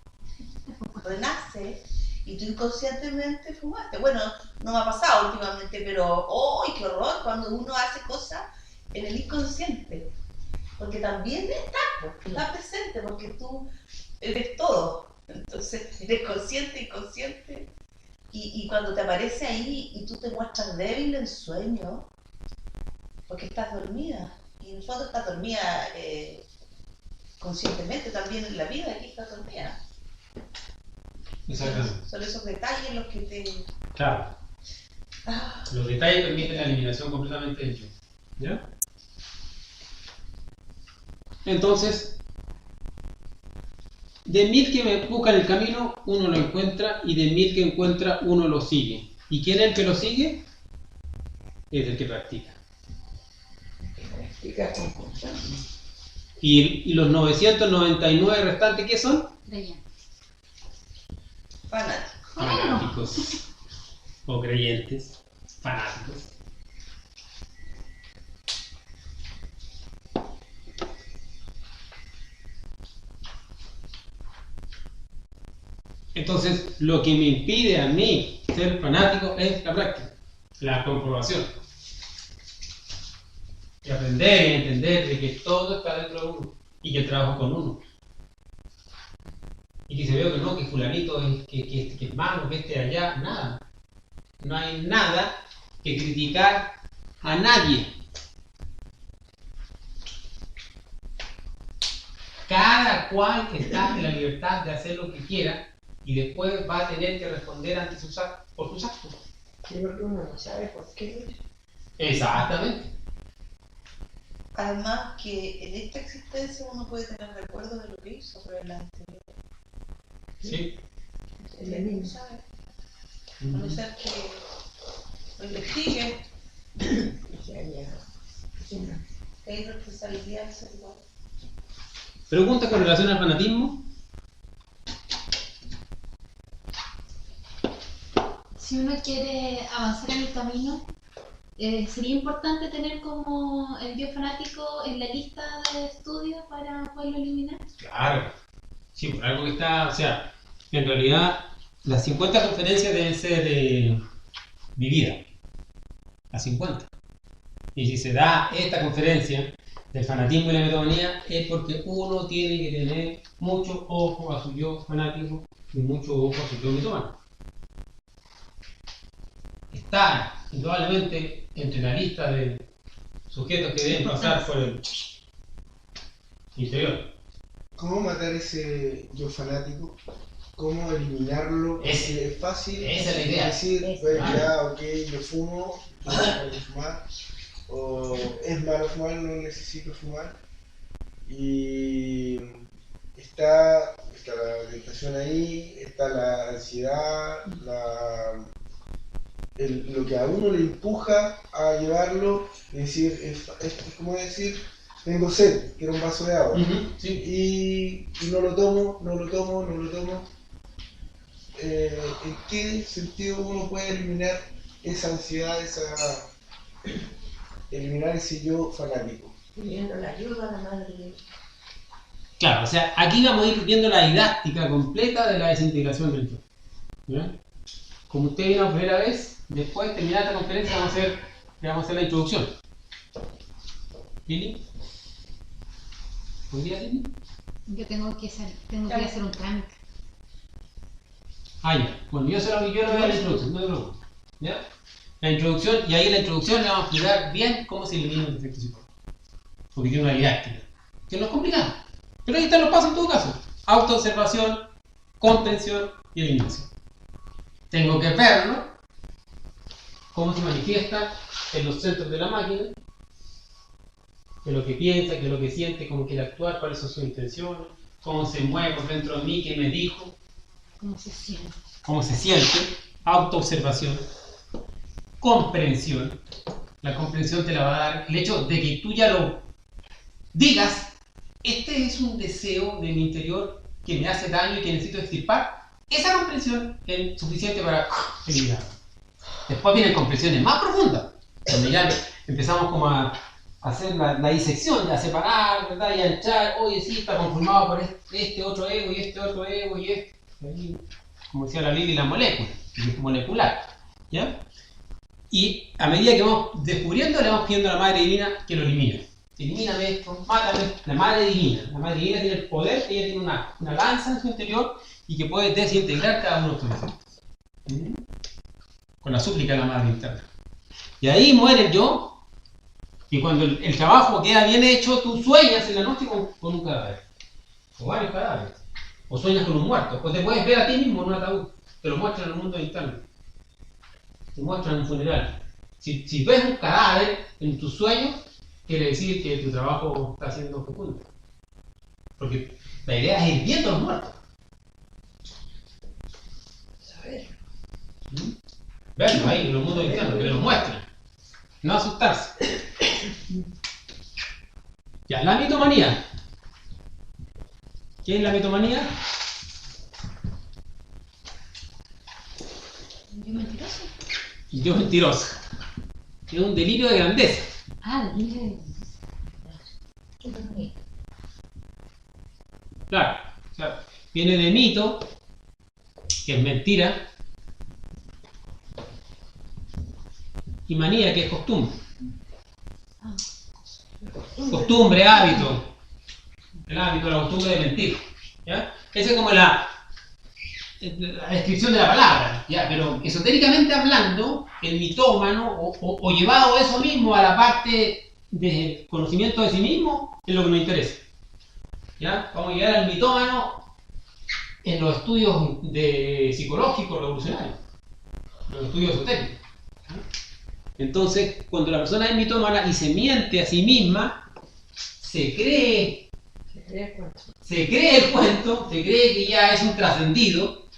renace, y tú inconscientemente fumaste. Bueno, no me ha pasado últimamente, pero ¡ay, qué horror! Cuando uno hace cosas en el inconsciente. Porque también está presente, porque tú eres todo. Entonces, eres consciente, inconsciente. Y cuando te aparece ahí y tú te muestras débil en sueño, porque estás dormida. Y en el fondo estás dormida conscientemente también en la vida, aquí estás dormida. Exactamente. Son esos detalles los que te... Claro. Ah, Los detalles permiten la eliminación completamente del yo. ¿Ya? Entonces, de 1000 que me buscan el camino, uno lo encuentra, y de 1000 que encuentra, uno lo sigue. ¿Y quién es el que lo sigue? Es el que practica. Practica con constancia. ¿Y los 999 restantes qué son? creyente. fanático. Fanáticos. O creyentes. Fanáticos. Entonces, lo que me impide a mí ser fanático es la práctica, la comprobación. Y aprender y entender de que todo está dentro de uno y que trabajo con uno. Y que se veo que no, que fulanito es, que es malo, que esté allá, nada. No hay nada que criticar a nadie. Cada cual está en la libertad de hacer lo que quiera y después va a tener que responder ante por sus actos. Sí, porque uno no sabe por qué. Exactamente. Además que en esta existencia uno puede tener recuerdos de lo que hizo, pero en la anterior Sí. Es la no misma. sabe. A no ser que lo investigue, O sea, ya. Sí, no. hay responsabilidad de ser igual. Pregunta con relación al fanatismo. Si uno quiere avanzar en el camino, sería importante tener como el yo fanático en la lista de estudios para poderlo eliminar. Claro. Sí, por algo que está, o sea, en realidad las 50 conferencias deben ser vividas. Las 50. Y si se da esta conferencia del fanatismo y la metomanía es porque uno tiene que tener mucho ojo a su yo fanático y mucho ojo a su yo mitómano. Está indudablemente entre la lista de sujetos que deben pasar por el interior. ¿Cómo matar ese yo fanático? ¿Cómo eliminarlo? Porque Ese- es fácil esa es la idea. decir, Es- pues Ah. ya, ok, yo fumo, no puedo fumar, o es malo fumar, no necesito fumar. Y está la tentación ahí, está la ansiedad, lo que a uno le empuja a llevarlo, es decir, es como decir, tengo sed, quiero un vaso de agua. Sí. Y no lo tomo. ¿En qué sentido uno puede eliminar esa ansiedad, eliminar ese yo fanático? Pidiendo la ayuda a la madre. Claro, o sea, aquí vamos a ir viendo la didáctica completa de la desintegración del yo. ¿Ya? Como usted vino la primera vez, después de terminar esta conferencia vamos a hacer la introducción. ¿Lili? ¿Buen día, Lili? Yo tengo que hacer un trámite. Ah, ya. Bueno, yo lo voy a la introducción, no te preocupes. ¿Ya? La introducción, y ahí en la introducción le vamos a explicar bien cómo se elimina el defecto psicológico. Porque tiene una didáctica, que no es complicada. Pero ahí están los pasos en todo caso. Autoobservación, comprensión y eliminación. Tengo que verlo, cómo se manifiesta en los centros de la máquina, qué es lo que piensa, qué es lo que siente, cómo quiere actuar, cuáles son sus intenciones, cómo se mueve por dentro de mí, qué me dijo, ¿Cómo se siente? cómo se siente, autoobservación, comprensión. La comprensión te la va a dar el hecho de que tú ya lo digas, este es un deseo de mi interior que me hace daño y que necesito extirpar. Esa comprensión es suficiente para eliminar. Después vienen comprensiones más profundas, donde ya empezamos como a hacer la disección, a separar, ¿verdad? Y a echar, oye, sí, está conformado por este otro ego y este otro ego y este. Ahí, como decía la Lili, la molécula, molecular. ¿Ya? Y a medida que vamos descubriendo, le vamos pidiendo a la Madre Divina que lo elimine. Elimíname esto, mátame. La Madre Divina tiene el poder, ella tiene una lanza en su interior y que puede desintegrar cada uno de estos defectos. Con la súplica de la Madre Interna. Y ahí muere el yo, y cuando el trabajo queda bien hecho, tú sueñas en la noche con un cadáver. O varios cadáveres. O sueñas con un muerto. O te puedes ver a ti mismo en un ataúd. Te lo muestran en el mundo interno. Te muestran en un funeral. Si ves un cadáver en tus sueños, quiere decir que tu trabajo está siendo fecundo. Porque la idea es ir viendo a los muertos. Saber. Verlos ahí en los mundos internos, que los muestren. No asustarse. Ya, la mitomanía. ¿Qué es la mitomanía? ¿Yo mentiroso? Yo mentiroso. Es un delirio de grandeza. Ah, delirio. Qué bonito. Claro. O sea, viene de mito, que es mentira, y manía, que es costumbre. Costumbre, hábito. El hábito, la costumbre de mentir. ¿Ya? Esa es como la descripción de la palabra. ¿Ya? Pero esotéricamente hablando, el mitómano, o llevado eso mismo a la parte de conocimiento de sí mismo, es lo que nos interesa. ¿Ya? Vamos a llegar al mitómano en los estudios psicológicos revolucionarios, los estudios esotéricos. Entonces, cuando la persona es mitómana y se miente a sí misma, se cree el cuento, se cree que ya es un trascendido,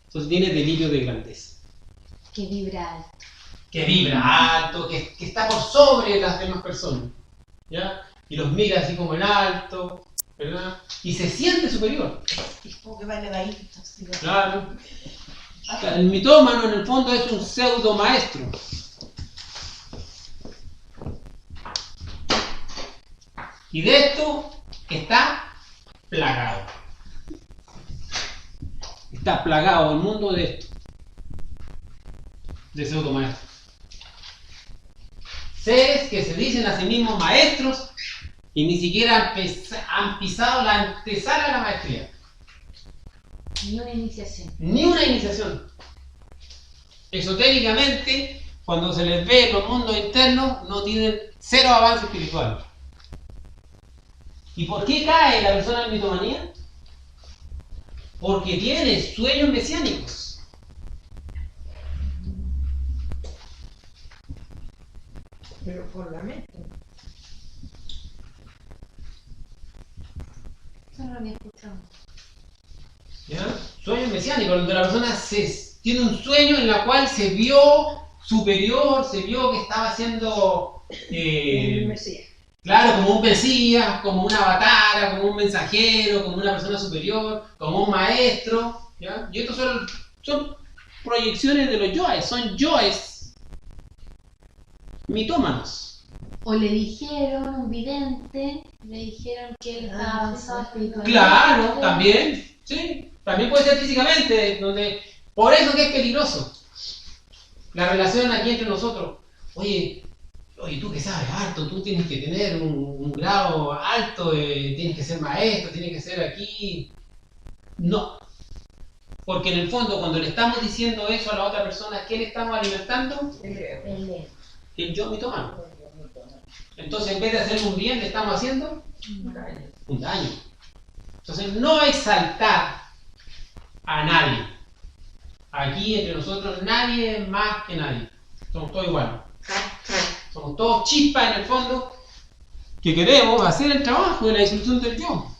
entonces tiene delirio de grandeza. Que vibra alto. Que vibra alto, que está por sobre las demás personas, ¿ya? Y los mira así como en alto, ¿verdad? Y se siente superior. Es como que va elevadito. Claro. El mitómano en el fondo es un pseudo maestro. Y de esto está plagado. Está plagado el mundo de esto. De pseudo maestros. Seres que se dicen a sí mismos maestros y ni siquiera han pisado la antesala de la maestría. Ni una iniciación. Ni una iniciación. Esotéricamente, cuando se les ve en los mundos internos, no tienen cero avance espiritual. ¿Y por qué cae la persona en mitomanía? Porque tiene sueños mesiánicos. Pero por la mente. Eso no lo había escuchado. ¿Ya? Sueños mesiánicos, donde la persona tiene un sueño en el cual se vio superior, se vio que estaba siendo El Mesías. Claro, como un mesías, como un avatar, como un mensajero, como una persona superior, como un maestro, ¿ya? Y estos son proyecciones de los yoes, son yoes mitómanos. O le dijeron, un vidente, le dijeron que él estaba avanzado espiritualmente. Claro, también, sí, también puede ser físicamente, por eso que es peligroso. La relación aquí entre nosotros. Oye, tú que sabes harto, tú tienes que tener un grado alto, tienes que ser maestro, tienes que ser aquí. No. Porque en el fondo, cuando le estamos diciendo eso a la otra persona, ¿qué le estamos alimentando? El yo mitómano. Entonces, en vez de hacerle un bien, le estamos haciendo un daño. Entonces, no exaltar a nadie. Aquí, entre nosotros, nadie es más que nadie. Somos todos iguales. Somos todos chispas en el fondo que queremos hacer el trabajo de la disolución del yo.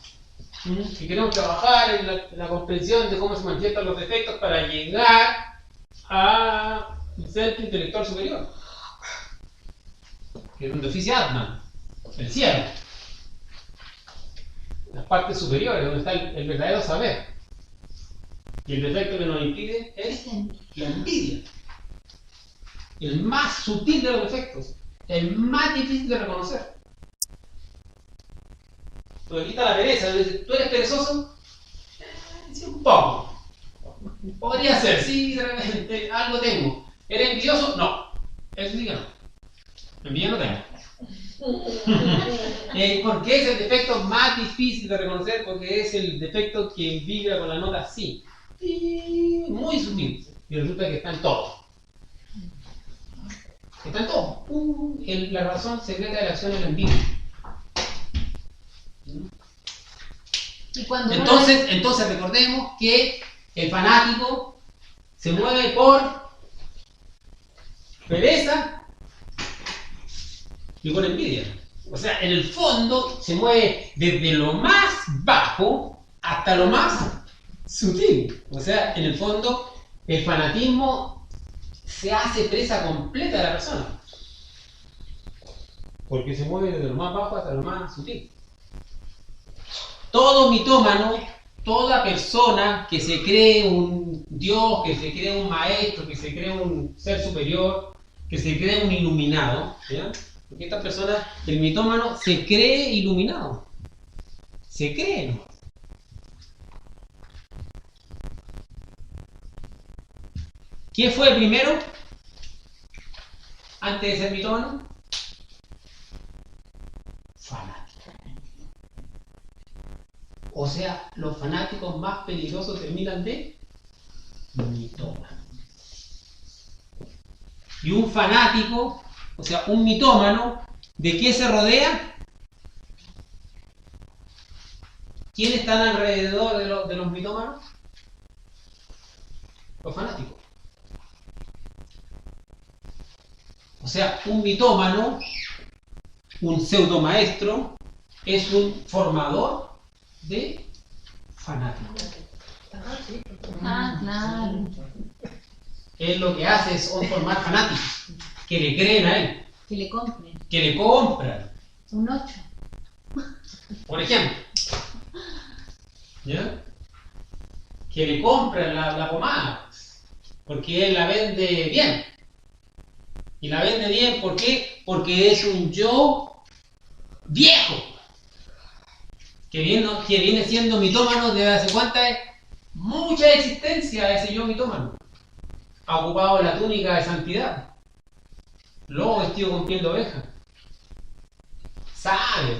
Que queremos trabajar en la comprensión de cómo se manifiestan los defectos para llegar al centro intelectual superior. Que es donde oficia Atman, el cielo. Las partes superiores, donde está el verdadero saber. Y el defecto que nos impide es la envidia. El más sutil de los defectos, el más difícil de reconocer. Porque quita la pereza. ¿Tú eres perezoso? Sí, un poco. Podría ser, sí, de repente, algo tengo. ¿Eres envidioso? No. Eso sí que no. Envidia no tengo. ¿Por qué es el defecto más difícil de reconocer? Porque es el defecto que vibra con la nota sí. Y muy sutil. Y resulta que está en todo. Está en todo. La razón secreta de la acción es la envidia. Y cuando Entonces recordemos que el fanático se mueve por pereza y por envidia. O sea, en el fondo se mueve desde lo más bajo hasta lo más sutil. O sea, en el fondo el fanatismo se hace presa completa de la persona. Porque se mueve desde lo más bajo hasta lo más sutil. Todo mitómano, toda persona que se cree un Dios, que se cree un maestro, que se cree un ser superior, que se cree un iluminado, ¿ya? Porque esta persona, el mitómano, se cree iluminado. Se cree, ¿no? ¿Quién fue el primero? Antes de ser mitómano. Fanático. O sea, los fanáticos más peligrosos terminan de mitómano. Y un fanático, o sea, un mitómano, ¿de qué se rodea? ¿Quiénes están alrededor de los mitómanos? Los fanáticos. O sea, un mitómano, un pseudomaestro, es un formador de fanáticos. claro. Él lo que hace es formar fanáticos que le creen a él, Que le compren. que le compran, Un 8. por ejemplo, ¿ya? Que le compran la pomada, porque él la vende bien. Y la vende bien, ¿por qué? Porque es un yo viejo, que viene siendo mitómano desde hace cuánta es mucha existencia ese yo mitómano. Ha ocupado la túnica de santidad, lobo vestido con piel de oveja. Sabe,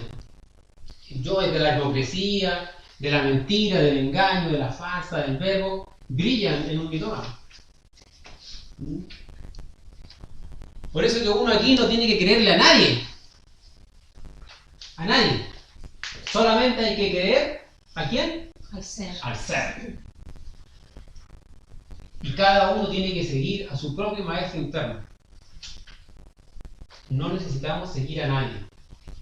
el yo es de la hipocresía, de la mentira, del engaño, de la farsa, del verbo, brillan en un mitómano. Por eso que uno aquí no tiene que creerle a nadie. A nadie. Solamente hay que creer ¿a quién? Al ser. Al ser. Y cada uno tiene que seguir a su propio maestro interno. No necesitamos seguir a nadie.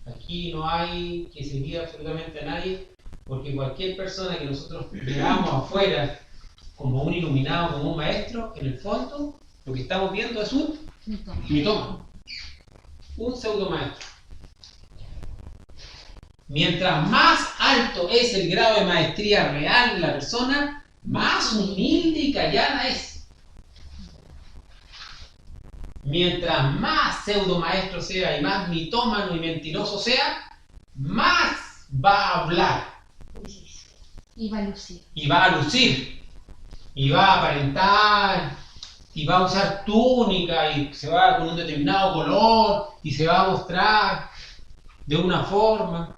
Aquí no hay que seguir absolutamente a nadie, porque cualquier persona que nosotros veamos afuera como un iluminado, como un maestro, en el fondo lo que estamos viendo es un mitómano, un pseudo maestro. Mientras más alto es el grado de maestría real de la persona, más humilde y callada es. Mientras más pseudo maestro sea y más mitómano y mentiroso sea, más va a hablar. Y va a lucir. Y va a lucir. Y va a aparentar. Y va a usar túnica y se va con un determinado color y se va a mostrar de una forma.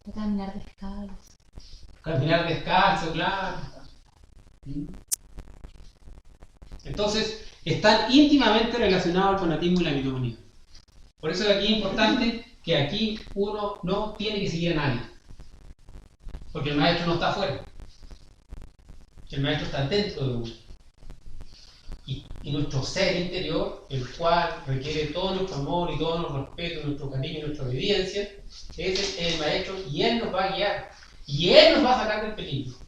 Va a caminar descalzo. Caminar descalzo, claro. Entonces, están íntimamente relacionados el fanatismo y la mitomanía. Por eso aquí es importante que aquí uno no tiene que seguir a nadie. Porque el maestro no está afuera. El maestro está dentro de uno. Y nuestro ser interior, el cual requiere todo nuestro amor y todo nuestro respeto, nuestro cariño y nuestra obediencia, ese es el maestro y él nos va a guiar. Y él nos va a sacar del peligro.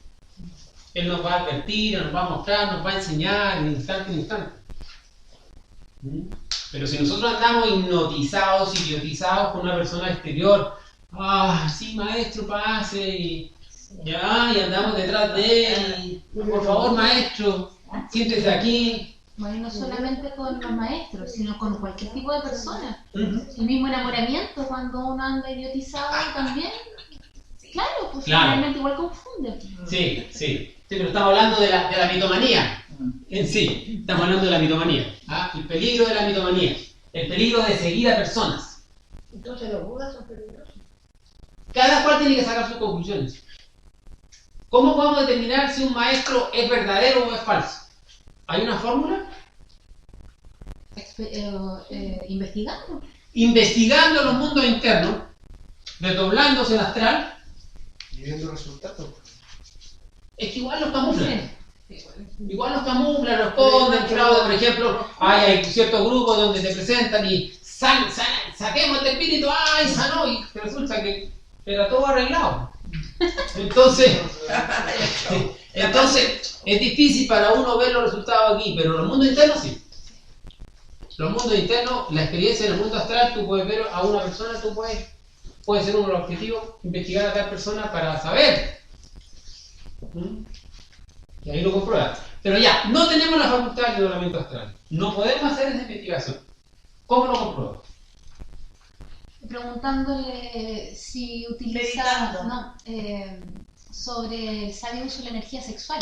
Él nos va a advertir, nos va a mostrar, nos va a enseñar en instante en instante. Pero si nosotros andamos hipnotizados, idiotizados con una persona exterior, sí maestro, pase, y andamos detrás de él, por favor maestro, siéntese aquí. Bueno, y no solamente con los maestros, sino con cualquier tipo de persona. El mismo enamoramiento, cuando uno anda idiotizado también, claro, pues realmente igual confunde. Sí, pero estamos hablando de la mitomanía en sí, estamos hablando de la mitomanía. El peligro de la mitomanía, el peligro de seguir a personas. Entonces los budas son peligrosos. Cada cual tiene que sacar sus conclusiones. ¿Cómo podemos determinar si un maestro es verdadero o es falso? ¿Hay una fórmula? Investigando. Investigando los mundos internos, desdoblándose el astral. Y viendo resultados. Es que igual los camuflan. Igual los camuflan, los esconden, fraude, por ejemplo. Hay ciertos grupos donde te presentan y saquemos este espíritu, sanó, y resulta que era todo arreglado. Entonces es difícil para uno ver los resultados aquí, pero en los mundos internos sí. Los mundos internos, la experiencia en el mundo astral, tú puedes ver a una persona, tú puede ser uno de los objetivos, investigar a tal persona para saber. Y ahí lo compruebas. Pero ya, no tenemos la facultad de desdoblamiento astral. No podemos hacer esa investigación. ¿Cómo lo compruebo? Preguntándole si utiliza sobre el sabio uso de la energía sexual,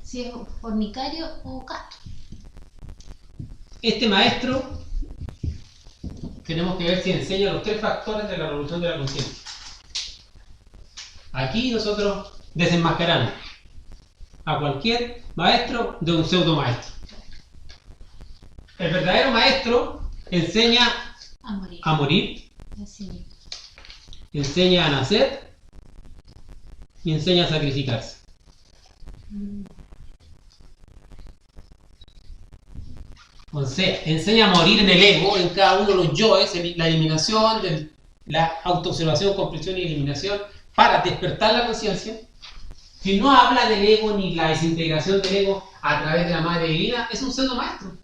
si es fornicario o casto. Este maestro tenemos que ver si enseña los 3 factores de la revolución de la conciencia. Aquí nosotros desenmascaramos a cualquier maestro de un pseudo maestro. El verdadero maestro enseña a morir, enseña a nacer y enseña a sacrificarse. O sea, enseña a morir en el ego, en cada uno de los yoes, en la eliminación, de la autoobservación, comprensión y eliminación, para despertar la conciencia. Si no habla del ego ni la desintegración del ego a través de la Madre Divina, es un pseudo maestro.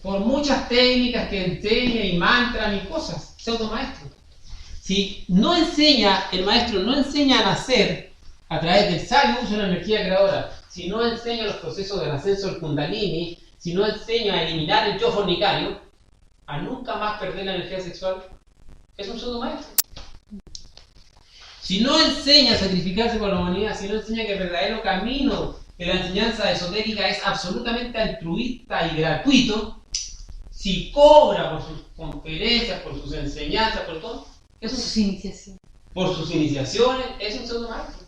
Por muchas técnicas que enseña y mantras y cosas, pseudo maestro. Si no enseña, el maestro no enseña a nacer a través del sabio uso de la energía creadora, si no enseña los procesos del ascenso del Kundalini, si no enseña a eliminar el yo fornicario, a nunca más perder la energía sexual, es un pseudo maestro. Si no enseña a sacrificarse por la humanidad, si no enseña que el verdadero camino de la enseñanza esotérica es absolutamente altruista y gratuito, si cobra por sus conferencias, por sus enseñanzas, por todo, Por sus iniciaciones. Por sus iniciaciones, es un pseudo maestro.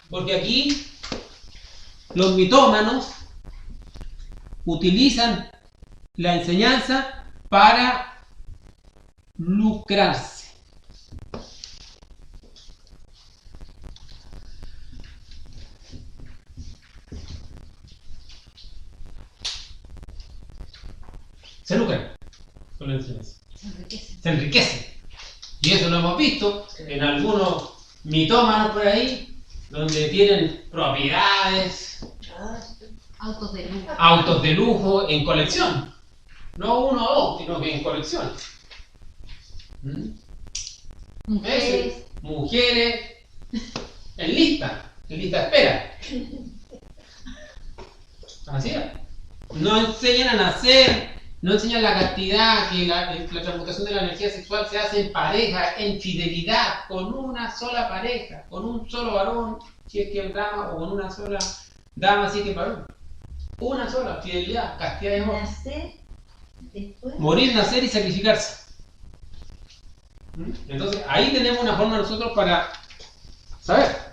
Porque aquí los mitómanos utilizan la enseñanza para lucrarse. Se lucran con la enseñanza. Se enriquecen. Y eso lo hemos visto en algunos mitómanos por ahí, donde tienen propiedades, Autos de lujo. autos de lujo en colección. No uno o dos, sino que en colecciones. Mujeres. Mujeres en lista de espera. Así es. No enseñan a nacer, no enseñan la castidad, que la transmutación de la energía sexual se hace en pareja, en fidelidad, con una sola pareja, con un solo varón, si es que es dama, o con una sola dama, si es que es varón. Una sola, fidelidad, castidad y amor. Nacer, después. Morir, nacer y sacrificarse. Entonces, ahí tenemos una forma nosotros para saber.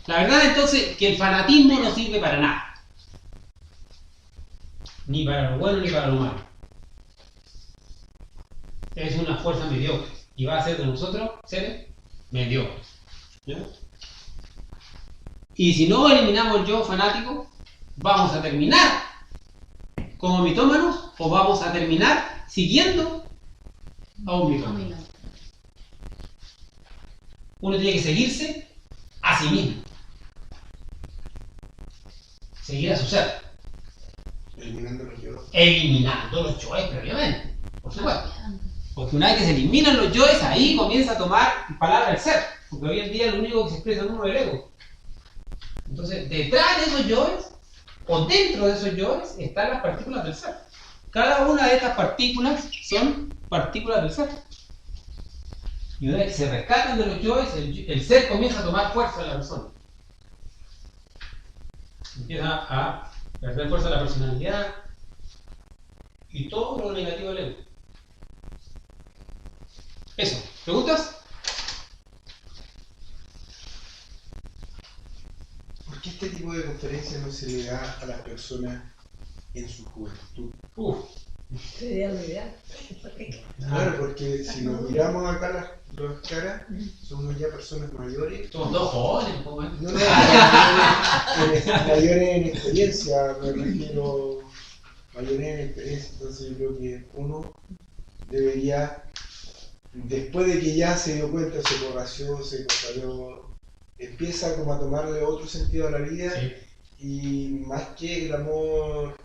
La verdad entonces que el fanatismo no sirve para nada. Ni para lo bueno ni para lo malo. Es una fuerza mediocre. Y va a hacer de nosotros seres mediocres. ¿Ya? Y si no eliminamos el yo fanático, vamos a terminar como mitómanos o vamos a terminar siguiendo a un mitómano. Uno tiene que seguirse a sí mismo. Seguir a su ser. Eliminando los yo. Eliminando los yoes previamente, por supuesto. Porque una vez que se eliminan los yoes, ahí comienza a tomar palabra el ser. Porque hoy en día lo único que se expresa en uno es el ego. Entonces, detrás de esos yoes, o dentro de esos yoes, están las partículas del ser. Cada una de estas partículas son partículas del ser. Y una vez que se rescatan de los yoes, el ser comienza a tomar fuerza en la persona. Empieza a perder fuerza la personalidad y todo lo negativo del ego. Eso. ¿Preguntas? ¿Por qué este tipo de conferencias no se le da a las personas en su juventud? Sería lo ideal. Claro, porque si nos miramos acá las caras, somos ya personas mayores. Somos dos jóvenes, ¿cómo es? No, mayores en experiencia, me refiero, mayores en experiencia. Entonces yo creo que uno debería, después de que ya se dio cuenta, se corració, se compareó, empieza como a tomarle otro sentido a la vida. Sí. Y más que el amor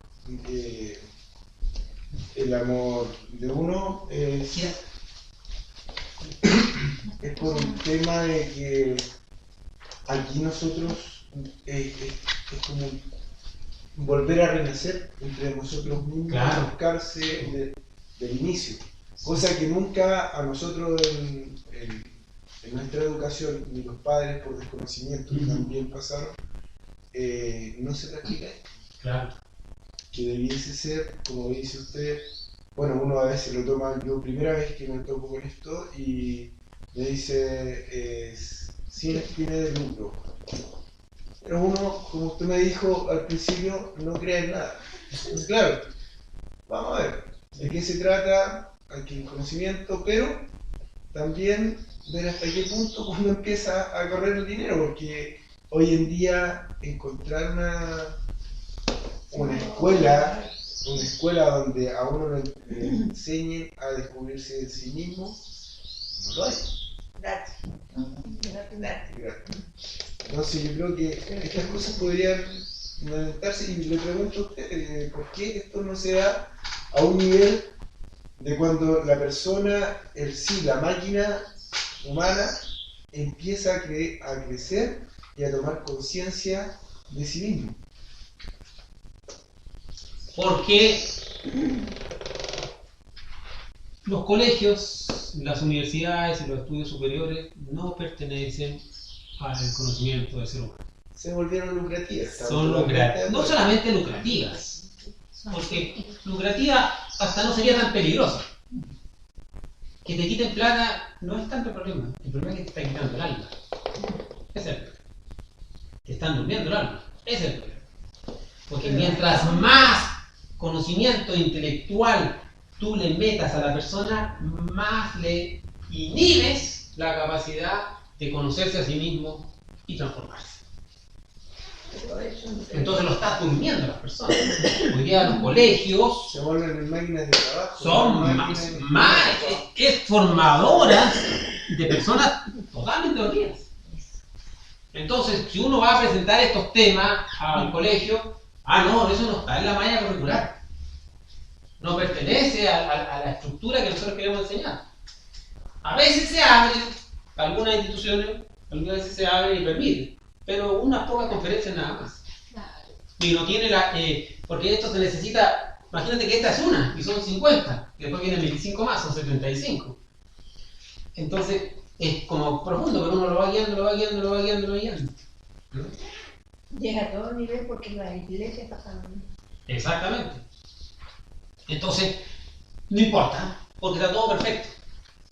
de uno es por un tema de que aquí nosotros es como volver a renacer entre nosotros mismos, Claro. buscarse del inicio, cosa que nunca a nosotros en nuestra educación, ni los padres por desconocimiento que también pasaron, no se practica esto. Claro. Que debiese ser, como dice usted, bueno, uno a veces lo toma, yo primera vez que me topo con esto y me dice sin fines de lucro. Pero uno, como usted me dijo al principio, no cree en nada. Entonces, claro, vamos a ver de qué se trata, aquí el conocimiento, pero también ver hasta qué punto cuando empieza a correr el dinero, porque hoy en día encontrar una escuela donde a uno le enseñen a descubrirse de sí mismo, no lo hay. Gracias. Entonces yo creo que estas cosas podrían implementarse y le pregunto a usted, ¿por qué esto no se da a un nivel de cuando la persona, la máquina humana, empieza a crecer y a tomar conciencia de sí mismo? Porque los colegios, las universidades y los estudios superiores no pertenecen al conocimiento del ser humano. Se volvieron lucrativas. Son lucrativas. No solamente lucrativas, porque lucrativa hasta no sería tan peligrosa. Que te quiten plata no es tanto el problema. El problema es que te están quitando el alma. Ese es el problema. Te están durmiendo el alma. Ese es el problema. Porque mientras más conocimiento intelectual tú le metas a la persona, más le inhibes la capacidad de conocerse a sí mismo y transformarse. Entonces lo estás durmiendo a las personas. Hoy día los colegios se vuelven máquinas de trabajo. Son más formadoras de personas totalmente dormidas. Entonces, si uno va a presentar estos temas al colegio, no, eso no está en la malla curricular. No pertenece a la estructura que nosotros queremos enseñar. A veces se abre, algunas instituciones, algunas veces se abre y permite, pero unas pocas conferencias nada más. Y no tiene porque esto se necesita, imagínate que esta es una, y son 50, y después vienen 25 más, son 75. Entonces, es como profundo, pero uno lo va guiando, lo va guiando, lo va guiando, lo va guiando. Llega a todo nivel porque la iglesia pasa lo mismo. Exactamente. Entonces, no importa, porque está todo perfecto.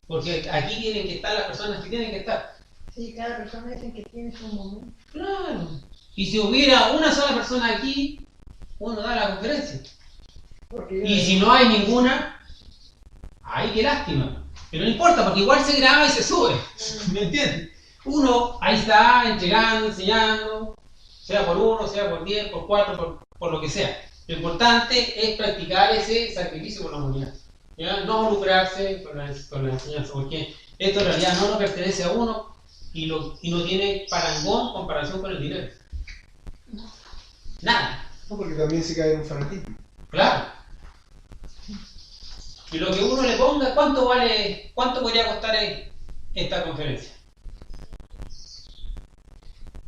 Porque aquí tienen que estar las personas que tienen que estar. Sí, cada persona dice que tiene su momento. Claro. Y si hubiera una sola persona aquí, uno da la conferencia. Y si no hay ninguna, ¡ay, qué lástima! Pero no importa, porque igual se graba y se sube. ¿Me entiendes? Uno ahí está entregando, enseñando, sea por 1, sea por 10, por 4, por lo que sea. Lo importante es practicar ese sacrificio por la humanidad. ¿Ya? No lucrarse con la enseñanza, porque esto en realidad no nos pertenece a uno y no tiene parangón comparación con el dinero. Nada. No, porque también se cae en un fanatismo. Claro. Y lo que uno le ponga, ¿cuánto podría costar esta conferencia?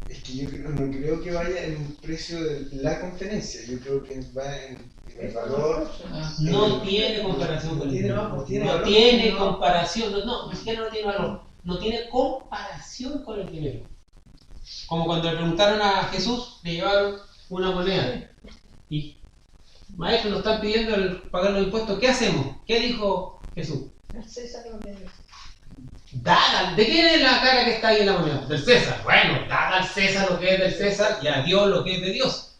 Es que yo no creo que vaya en un precio de la conferencia, yo creo que va en el valor. No tiene comparación con el dinero. No tiene comparación, no tiene valor. No tiene comparación con el dinero. Como cuando le preguntaron a Jesús, le llevaron una moneda. Y maestro, nos están pidiendo pagar los impuestos, ¿qué hacemos? ¿Qué dijo Jesús? El César lo que debe. ¿De quién es la cara que está ahí en la moneda? Del César. Bueno, dad al César lo que es del César y a Dios lo que es de Dios.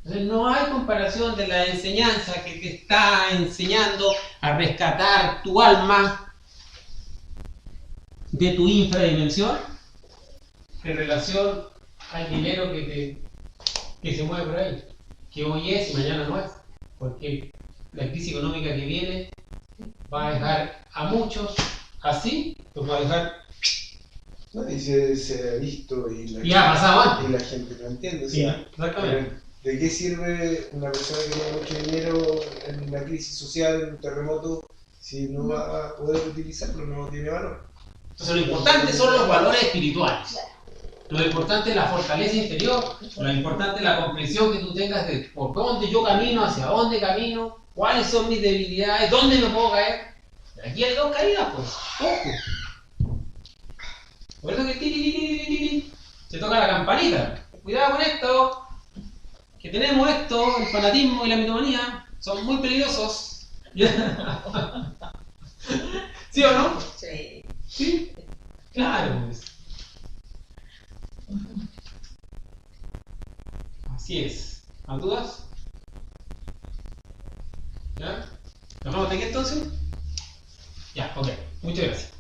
Entonces no hay comparación de la enseñanza que te está enseñando a rescatar tu alma de tu infradimensión en relación al dinero que se mueve por ahí, que hoy es y mañana no es, porque la crisis económica que viene va a dejar a muchos así, los va a dejar. No, y se ha visto y ha pasado antes. Y la gente lo entiende. O Sí, sea, exactamente. ¿de qué sirve una persona que tiene mucho dinero en una crisis social, en un terremoto, si no va a poder utilizarlo, no tiene valor? Entonces lo importante son los valores espirituales. Lo importante es la fortaleza interior, lo importante es la comprensión que tú tengas de por dónde yo camino, hacia dónde camino, cuáles son mis debilidades, dónde me puedo caer. Aquí hay 2 caídas, pues. Ojo. Por eso que se toca la campanita. Cuidado con esto, que tenemos esto, el fanatismo y la mitomanía, son muy peligrosos. ¿Sí o no? Sí. Sí, claro. Pues. Así es. ¿Más dudas? ¿Ya? ¿Nos vamos de aquí entonces? Ya, ok. Muchas gracias.